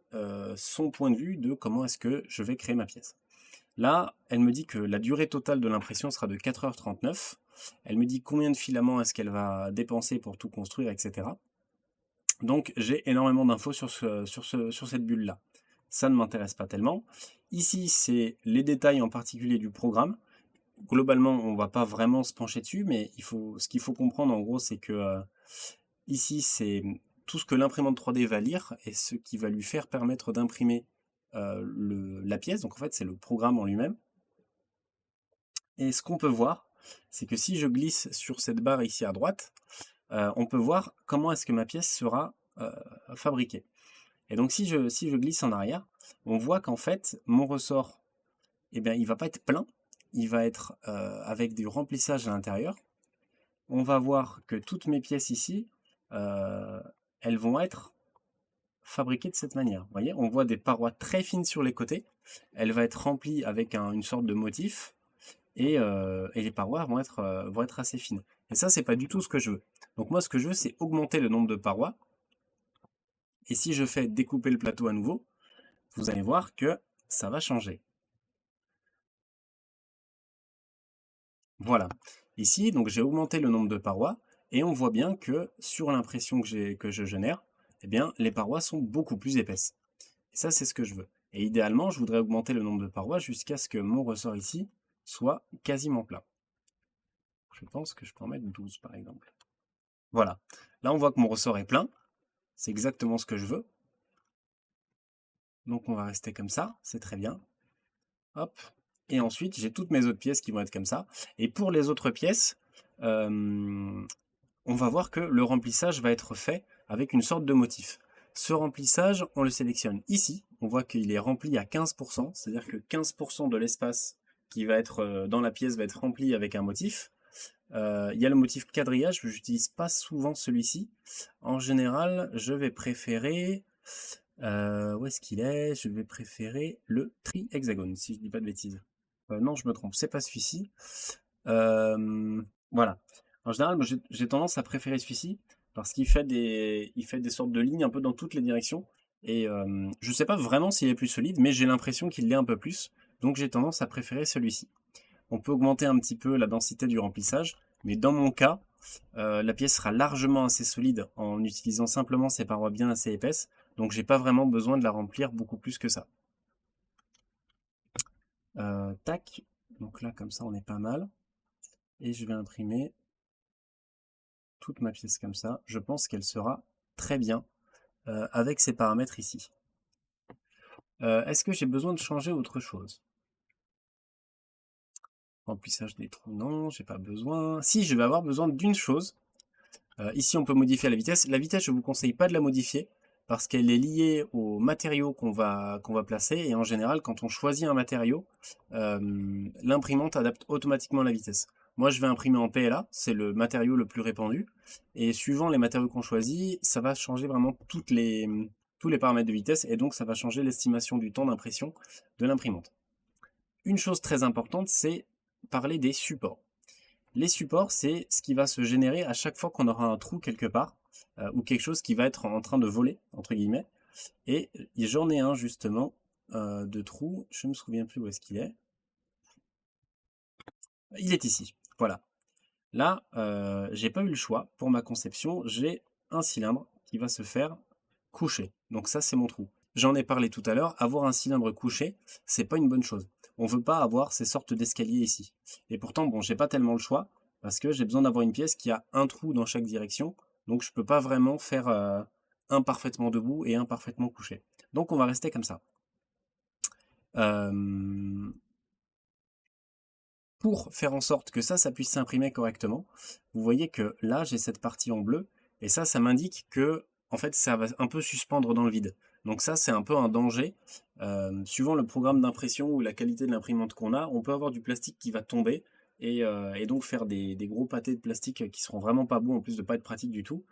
son point de vue de comment est-ce que je vais créer ma pièce. Là, elle me dit que la durée totale de l'impression sera de 4h39. Elle me dit combien de filaments est-ce qu'elle va dépenser pour tout construire, etc. Donc j'ai énormément d'infos sur cette bulle-là. Ça ne m'intéresse pas tellement. Ici, c'est les détails en particulier du programme. Globalement, on ne va pas vraiment se pencher dessus, mais ce qu'il faut comprendre en gros, c'est que ici, c'est tout ce que l'imprimante 3D va lire et ce qui va lui faire permettre d'imprimer la pièce. Donc en fait, c'est le programme en lui-même. Et ce qu'on peut voir, c'est que si je glisse sur cette barre ici à droite, on peut voir comment est-ce que ma pièce sera fabriquée. Et donc si je glisse en arrière, on voit qu'en fait, mon ressort, eh bien, il ne va pas être plein, il va être avec du remplissage à l'intérieur. On va voir que toutes mes pièces ici, elles vont être fabriquées de cette manière. Vous voyez, on voit des parois très fines sur les côtés, elle va être remplie avec une sorte de motif, et les parois vont être assez fines. Et ça, c'est pas du tout ce que je veux. Donc moi, ce que je veux, c'est augmenter le nombre de parois. Et si je fais découper le plateau à nouveau, vous allez voir que ça va changer. Voilà. Ici, donc j'ai augmenté le nombre de parois, et on voit bien que sur l'impression que je génère, eh bien, les parois sont beaucoup plus épaisses. Et ça, c'est ce que je veux. Et idéalement, je voudrais augmenter le nombre de parois jusqu'à ce que mon ressort ici soit quasiment plat. Je pense que je peux en mettre 12 par exemple. Voilà. Là, on voit que mon ressort est plein. C'est exactement ce que je veux. Donc on va rester comme ça, c'est très bien. Hop. Et ensuite, j'ai toutes mes autres pièces qui vont être comme ça. Et pour les autres pièces, on va voir que le remplissage va être fait avec une sorte de motif. Ce remplissage, on le sélectionne ici. On voit qu'il est rempli à 15%, c'est-à-dire que 15% de l'espace qui va être dans la pièce va être rempli avec un motif. Il y a le motif quadrillage, je n'utilise pas souvent celui-ci. En général, je vais préférer... où est-ce qu'il est? Je vais préférer le tri-hexagone, si je dis pas de bêtises. Non, je me trompe, c'est pas celui-ci. Voilà. En général, j'ai tendance à préférer celui-ci parce qu'il fait des sortes de lignes un peu dans toutes les directions. Et je sais pas vraiment s'il est plus solide, mais j'ai l'impression qu'il l'est un peu plus. Donc j'ai tendance à préférer celui-ci. On peut augmenter un petit peu la densité du remplissage, mais dans mon cas, la pièce sera largement assez solide en utilisant simplement ces parois bien assez épaisses. Donc j'ai pas vraiment besoin de la remplir beaucoup plus que ça. Tac, donc là comme ça on est pas mal. Et je vais imprimer toute ma pièce comme ça. Je pense qu'elle sera très bien avec ces paramètres ici. Est-ce que j'ai besoin de changer autre chose? Remplissage des trous, non, j'ai pas besoin. Si, je vais avoir besoin d'une chose. Ici on peut modifier la vitesse. La vitesse, je vous conseille pas de la modifier parce qu'elle est liée aux matériaux qu'on va placer, et en général, quand on choisit un matériau, l'imprimante adapte automatiquement la vitesse. Moi, je vais imprimer en PLA, c'est le matériau le plus répandu, et suivant les matériaux qu'on choisit, ça va changer vraiment tous les paramètres de vitesse, et donc ça va changer l'estimation du temps d'impression de l'imprimante. Une chose très importante, c'est parler des supports. Les supports, c'est ce qui va se générer à chaque fois qu'on aura un trou quelque part, ou quelque chose qui va être en train de voler, entre guillemets. Et j'en ai un justement de trou, je ne me souviens plus où est-ce qu'il est. Il est ici, voilà. Là, j'ai pas eu le choix. Pour ma conception, j'ai un cylindre qui va se faire coucher. Donc ça, c'est mon trou. J'en ai parlé tout à l'heure, avoir un cylindre couché, c'est pas une bonne chose. On veut pas avoir ces sortes d'escaliers ici. Et pourtant, bon, j'ai pas tellement le choix, parce que j'ai besoin d'avoir une pièce qui a un trou dans chaque direction, donc je peux pas vraiment faire un parfaitement debout et un parfaitement couché. Donc on va rester comme ça. Euh, pour faire en sorte que ça puisse s'imprimer correctement, vous voyez que là, j'ai cette partie en bleu, et ça m'indique que, en fait, ça va un peu suspendre dans le vide. Donc ça, c'est un peu un danger. Suivant le programme d'impression ou la qualité de l'imprimante qu'on a, on peut avoir du plastique qui va tomber, et donc faire des gros pâtés de plastique qui seront vraiment pas beaux, en plus de pas être pratiques du tout.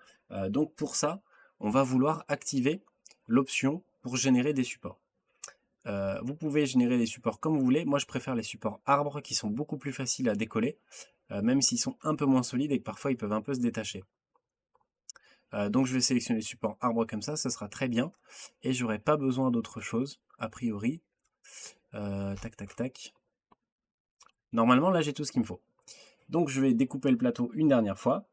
Donc pour ça, on va vouloir activer l'option pour générer des supports. Vous pouvez générer les supports comme vous voulez. Moi, je préfère les supports arbres qui sont beaucoup plus faciles à décoller, même s'ils sont un peu moins solides et que parfois ils peuvent un peu se détacher. Donc je vais sélectionner les supports arbres comme ça sera très bien. Et j'aurai pas besoin d'autre chose, a priori. Tac, tac, tac. Normalement, là, j'ai tout ce qu'il me faut. Donc je vais découper le plateau une dernière fois.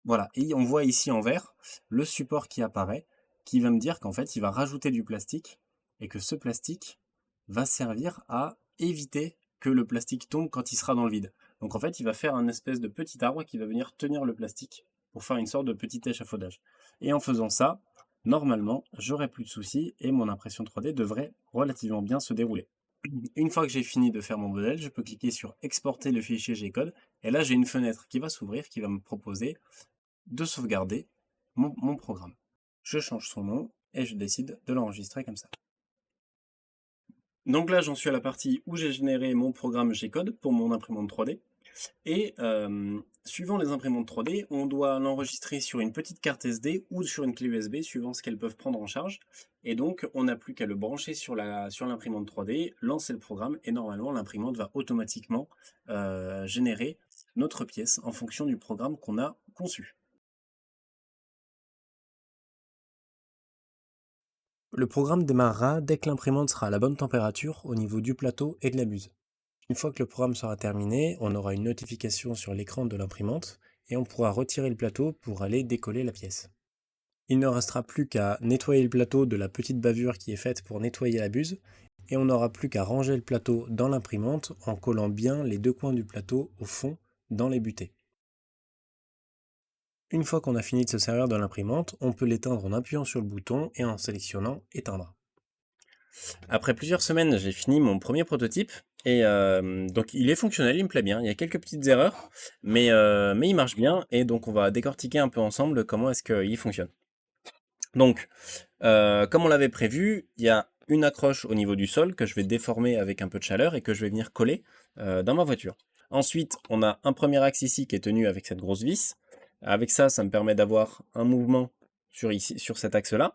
Voilà, et on voit ici en vert le support qui apparaît, qui va me dire qu'en fait, il va rajouter du plastique, et que ce plastique va servir à éviter que le plastique tombe quand il sera dans le vide. Donc en fait, il va faire un espèce de petit arbre qui va venir tenir le plastique pour faire une sorte de petit échafaudage. Et en faisant ça, normalement, j'aurai plus de soucis et mon impression 3D devrait relativement bien se dérouler. Une fois que j'ai fini de faire mon modèle, je peux cliquer sur exporter le fichier G-code, et là j'ai une fenêtre qui va s'ouvrir, qui va me proposer de sauvegarder mon programme. Je change son nom et je décide de l'enregistrer comme ça. Donc là, j'en suis à la partie où j'ai généré mon programme G-code pour mon imprimante 3D. Et suivant les imprimantes 3D, on doit l'enregistrer sur une petite carte SD ou sur une clé USB, suivant ce qu'elles peuvent prendre en charge. Et donc, on n'a plus qu'à le brancher sur l'imprimante 3D, lancer le programme, et normalement, l'imprimante va automatiquement générer notre pièce en fonction du programme qu'on a conçu. Le programme démarrera dès que l'imprimante sera à la bonne température au niveau du plateau et de la buse. Une fois que le programme sera terminé, on aura une notification sur l'écran de l'imprimante et on pourra retirer le plateau pour aller décoller la pièce. Il ne restera plus qu'à nettoyer le plateau de la petite bavure qui est faite pour nettoyer la buse, et on n'aura plus qu'à ranger le plateau dans l'imprimante en collant bien les deux coins du plateau au fond dans les butées. Une fois qu'on a fini de se servir de l'imprimante, on peut l'éteindre en appuyant sur le bouton et en sélectionnant éteindre. Après plusieurs semaines, j'ai fini mon premier prototype, et donc il est fonctionnel, il me plaît bien. Il y a quelques petites erreurs, mais il marche bien, et donc on va décortiquer un peu ensemble comment est-ce qu'il fonctionne. Donc, comme on l'avait prévu, il y a une accroche au niveau du sol que je vais déformer avec un peu de chaleur et que je vais venir coller dans ma voiture. Ensuite, on a un premier axe ici qui est tenu avec cette grosse vis. Avec ça, ça me permet d'avoir un mouvement sur cet axe-là.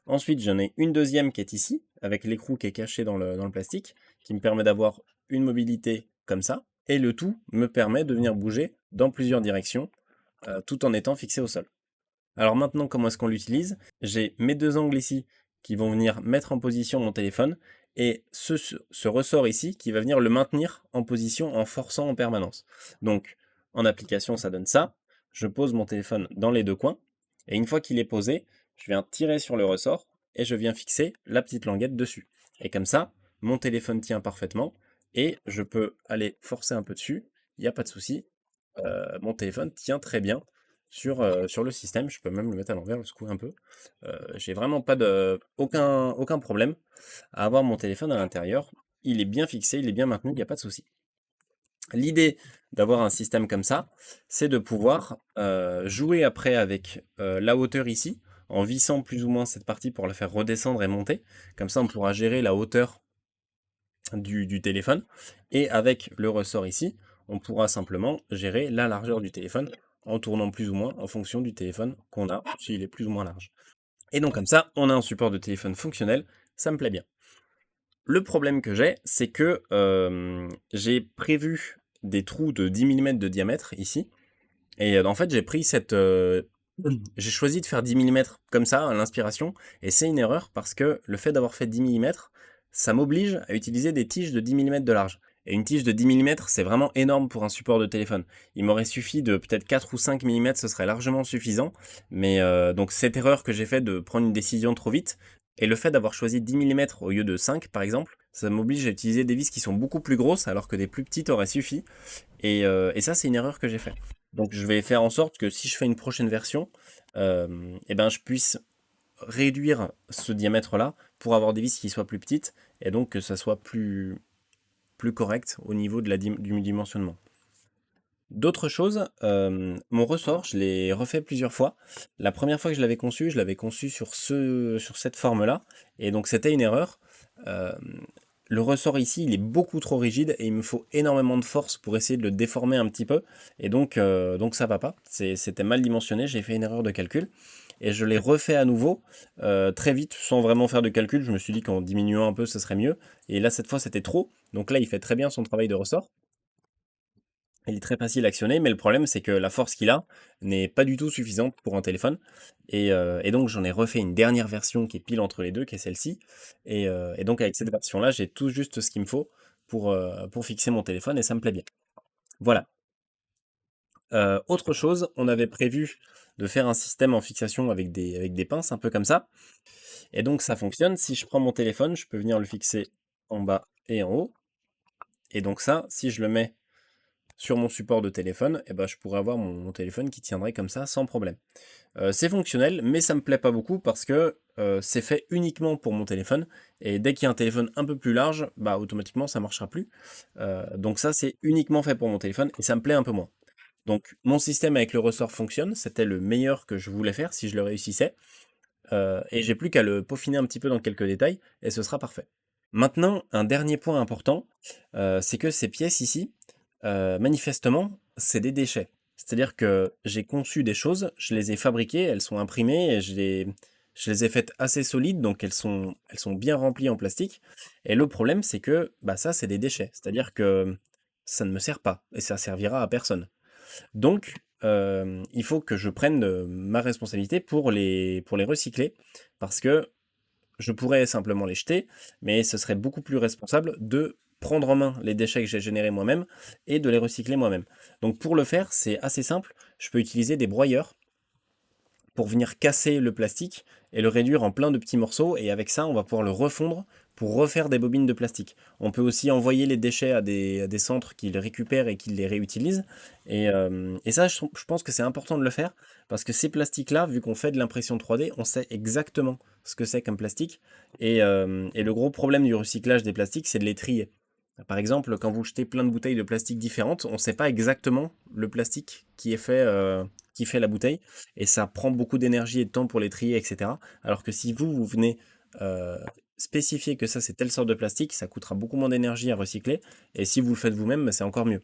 Ensuite, j'en ai une deuxième qui est ici, avec l'écrou qui est caché dans le plastique, qui me permet d'avoir une mobilité comme ça. Et le tout me permet de venir bouger dans plusieurs directions, tout en étant fixé au sol. Alors maintenant, comment est-ce qu'on l'utilise? J'ai mes deux angles ici qui vont venir mettre en position mon téléphone, et ce ressort ici qui va venir le maintenir en position en forçant en permanence. Donc en application, ça donne ça. Je pose mon téléphone dans les deux coins, et une fois qu'il est posé, je viens tirer sur le ressort et je viens fixer la petite languette dessus. Et comme ça, mon téléphone tient parfaitement et je peux aller forcer un peu dessus, il n'y a pas de souci. Mon téléphone tient très bien sur le système. Je peux même le mettre à l'envers, le secouer un peu. J'ai vraiment aucun problème à avoir mon téléphone à l'intérieur. Il est bien fixé, il est bien maintenu, il n'y a pas de souci. L'idée d'avoir un système comme ça, c'est de pouvoir jouer après avec la hauteur ici, en vissant plus ou moins cette partie pour la faire redescendre et monter. Comme ça, on pourra gérer la hauteur du téléphone. Et avec le ressort ici, on pourra simplement gérer la largeur du téléphone en tournant plus ou moins en fonction du téléphone qu'on a, s'il est plus ou moins large. Et donc comme ça, on a un support de téléphone fonctionnel, ça me plaît bien. Le problème que j'ai, c'est que j'ai prévu des trous de 10 mm de diamètre ici, et en fait j'ai pris j'ai choisi de faire 10 mm comme ça à l'inspiration, et c'est une erreur parce que le fait d'avoir fait 10 mm, ça m'oblige à utiliser des tiges de 10 mm de large. Et une tige de 10 mm, c'est vraiment énorme pour un support de téléphone. Il m'aurait suffi de peut-être 4 ou 5 mm, ce serait largement suffisant. Mais donc cette erreur que j'ai faite de prendre une décision trop vite, et le fait d'avoir choisi 10 mm au lieu de 5 par exemple, ça m'oblige à utiliser des vis qui sont beaucoup plus grosses alors que des plus petites auraient suffi. Et ça, c'est une erreur que j'ai faite. Donc je vais faire en sorte que si je fais une prochaine version, eh ben, je puisse réduire ce diamètre-là pour avoir des vis qui soient plus petites et donc que ça soit plus correct au niveau de du dimensionnement. D'autres choses, mon ressort, je l'ai refait plusieurs fois. La première fois que je l'avais conçu sur cette forme-là, et donc c'était une erreur. Euh, le ressort ici, il est beaucoup trop rigide et il me faut énormément de force pour essayer de le déformer un petit peu. Et donc ça va pas. C'était mal dimensionné, j'ai fait une erreur de calcul. Et je l'ai refait à nouveau très vite, sans vraiment faire de calcul. Je me suis dit qu'en diminuant un peu, ce serait mieux. Et là, cette fois, c'était trop. Donc là, il fait très bien son travail de ressort. Il est très facile à actionner, mais le problème, c'est que la force qu'il a n'est pas du tout suffisante pour un téléphone. Et donc, j'en ai refait une dernière version qui est pile entre les deux, qui est celle-ci. Et donc, avec cette version-là, j'ai tout juste ce qu'il me faut pour fixer mon téléphone et ça me plaît bien. Voilà. Autre chose, on avait prévu de faire un système en fixation avec des pinces, un peu comme ça. Et donc, ça fonctionne. Si je prends mon téléphone, je peux venir le fixer en bas et en haut. Et donc ça, si je le mets sur mon support de téléphone, eh ben, je pourrais avoir mon téléphone qui tiendrait comme ça sans problème. C'est fonctionnel, mais ça me plaît pas beaucoup parce que c'est fait uniquement pour mon téléphone, et dès qu'il y a un téléphone un peu plus large, bah automatiquement ça marchera plus. Donc ça c'est uniquement fait pour mon téléphone et ça me plaît un peu moins. Donc mon système avec le ressort fonctionne, c'était le meilleur que je voulais faire si je le réussissais, et j'ai plus qu'à le peaufiner un petit peu dans quelques détails et ce sera parfait. Maintenant, un dernier point important, c'est que ces pièces ici, manifestement, c'est des déchets. C'est-à-dire que j'ai conçu des choses, je les ai fabriquées, elles sont imprimées, et je les ai faites assez solides, donc elles sont bien remplies en plastique. Et le problème, c'est que bah, ça, c'est des déchets. C'est-à-dire que ça ne me sert pas, et ça servira à personne. Donc, il faut que je prenne ma responsabilité pour les recycler, parce que je pourrais simplement les jeter, mais ce serait beaucoup plus responsable de prendre en main les déchets que j'ai générés moi-même et de les recycler moi-même. Donc pour le faire, c'est assez simple. Je peux utiliser des broyeurs pour venir casser le plastique et le réduire en plein de petits morceaux, et avec ça, on va pouvoir le refondre pour refaire des bobines de plastique. On peut aussi envoyer les déchets à des centres qui les récupèrent et qui les réutilisent. Et ça, je pense que c'est important de le faire, parce que ces plastiques-là, vu qu'on fait de l'impression 3D, on sait exactement ce que c'est comme plastique. Et le gros problème du recyclage des plastiques, c'est de les trier. Par exemple, quand vous jetez plein de bouteilles de plastique différentes, on ne sait pas exactement le plastique qui fait la bouteille, et ça prend beaucoup d'énergie et de temps pour les trier, etc. Alors que si vous venez euh, spécifier que ça c'est telle sorte de plastique, ça coûtera beaucoup moins d'énergie à recycler, et si vous le faites vous-même, bah, c'est encore mieux.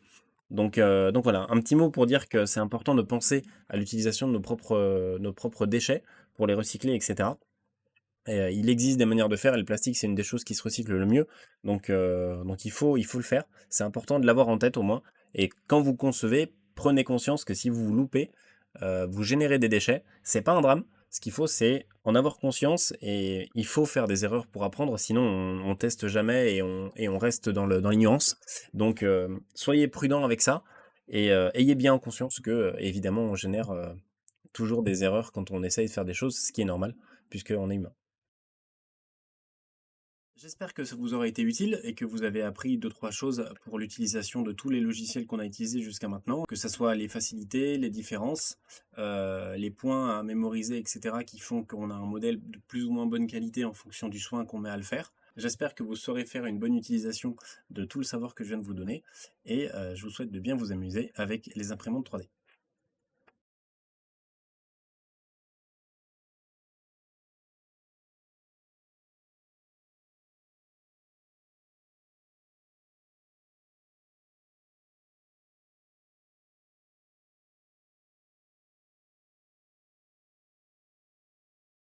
Donc voilà, un petit mot pour dire que c'est important de penser à l'utilisation de nos propres déchets pour les recycler, etc. Et, il existe des manières de faire, et le plastique c'est une des choses qui se recycle le mieux, donc il faut le faire, c'est important de l'avoir en tête au moins, et quand vous concevez, prenez conscience que si vous vous loupez, vous générez des déchets, c'est pas un drame, ce qu'il faut c'est en avoir conscience, et il faut faire des erreurs pour apprendre, sinon on teste jamais et on reste dans l'ignorance, donc soyez prudent avec ça, et ayez bien en conscience que évidemment on génère toujours des erreurs quand on essaye de faire des choses, ce qui est normal, puisqu'on est humain. J'espère que ça vous aura été utile et que vous avez appris deux trois choses pour l'utilisation de tous les logiciels qu'on a utilisés jusqu'à maintenant, que ce soit les facilités, les différences, les points à mémoriser, etc., qui font qu'on a un modèle de plus ou moins bonne qualité en fonction du soin qu'on met à le faire. J'espère que vous saurez faire une bonne utilisation de tout le savoir que je viens de vous donner, et je vous souhaite de bien vous amuser avec les imprimantes 3D.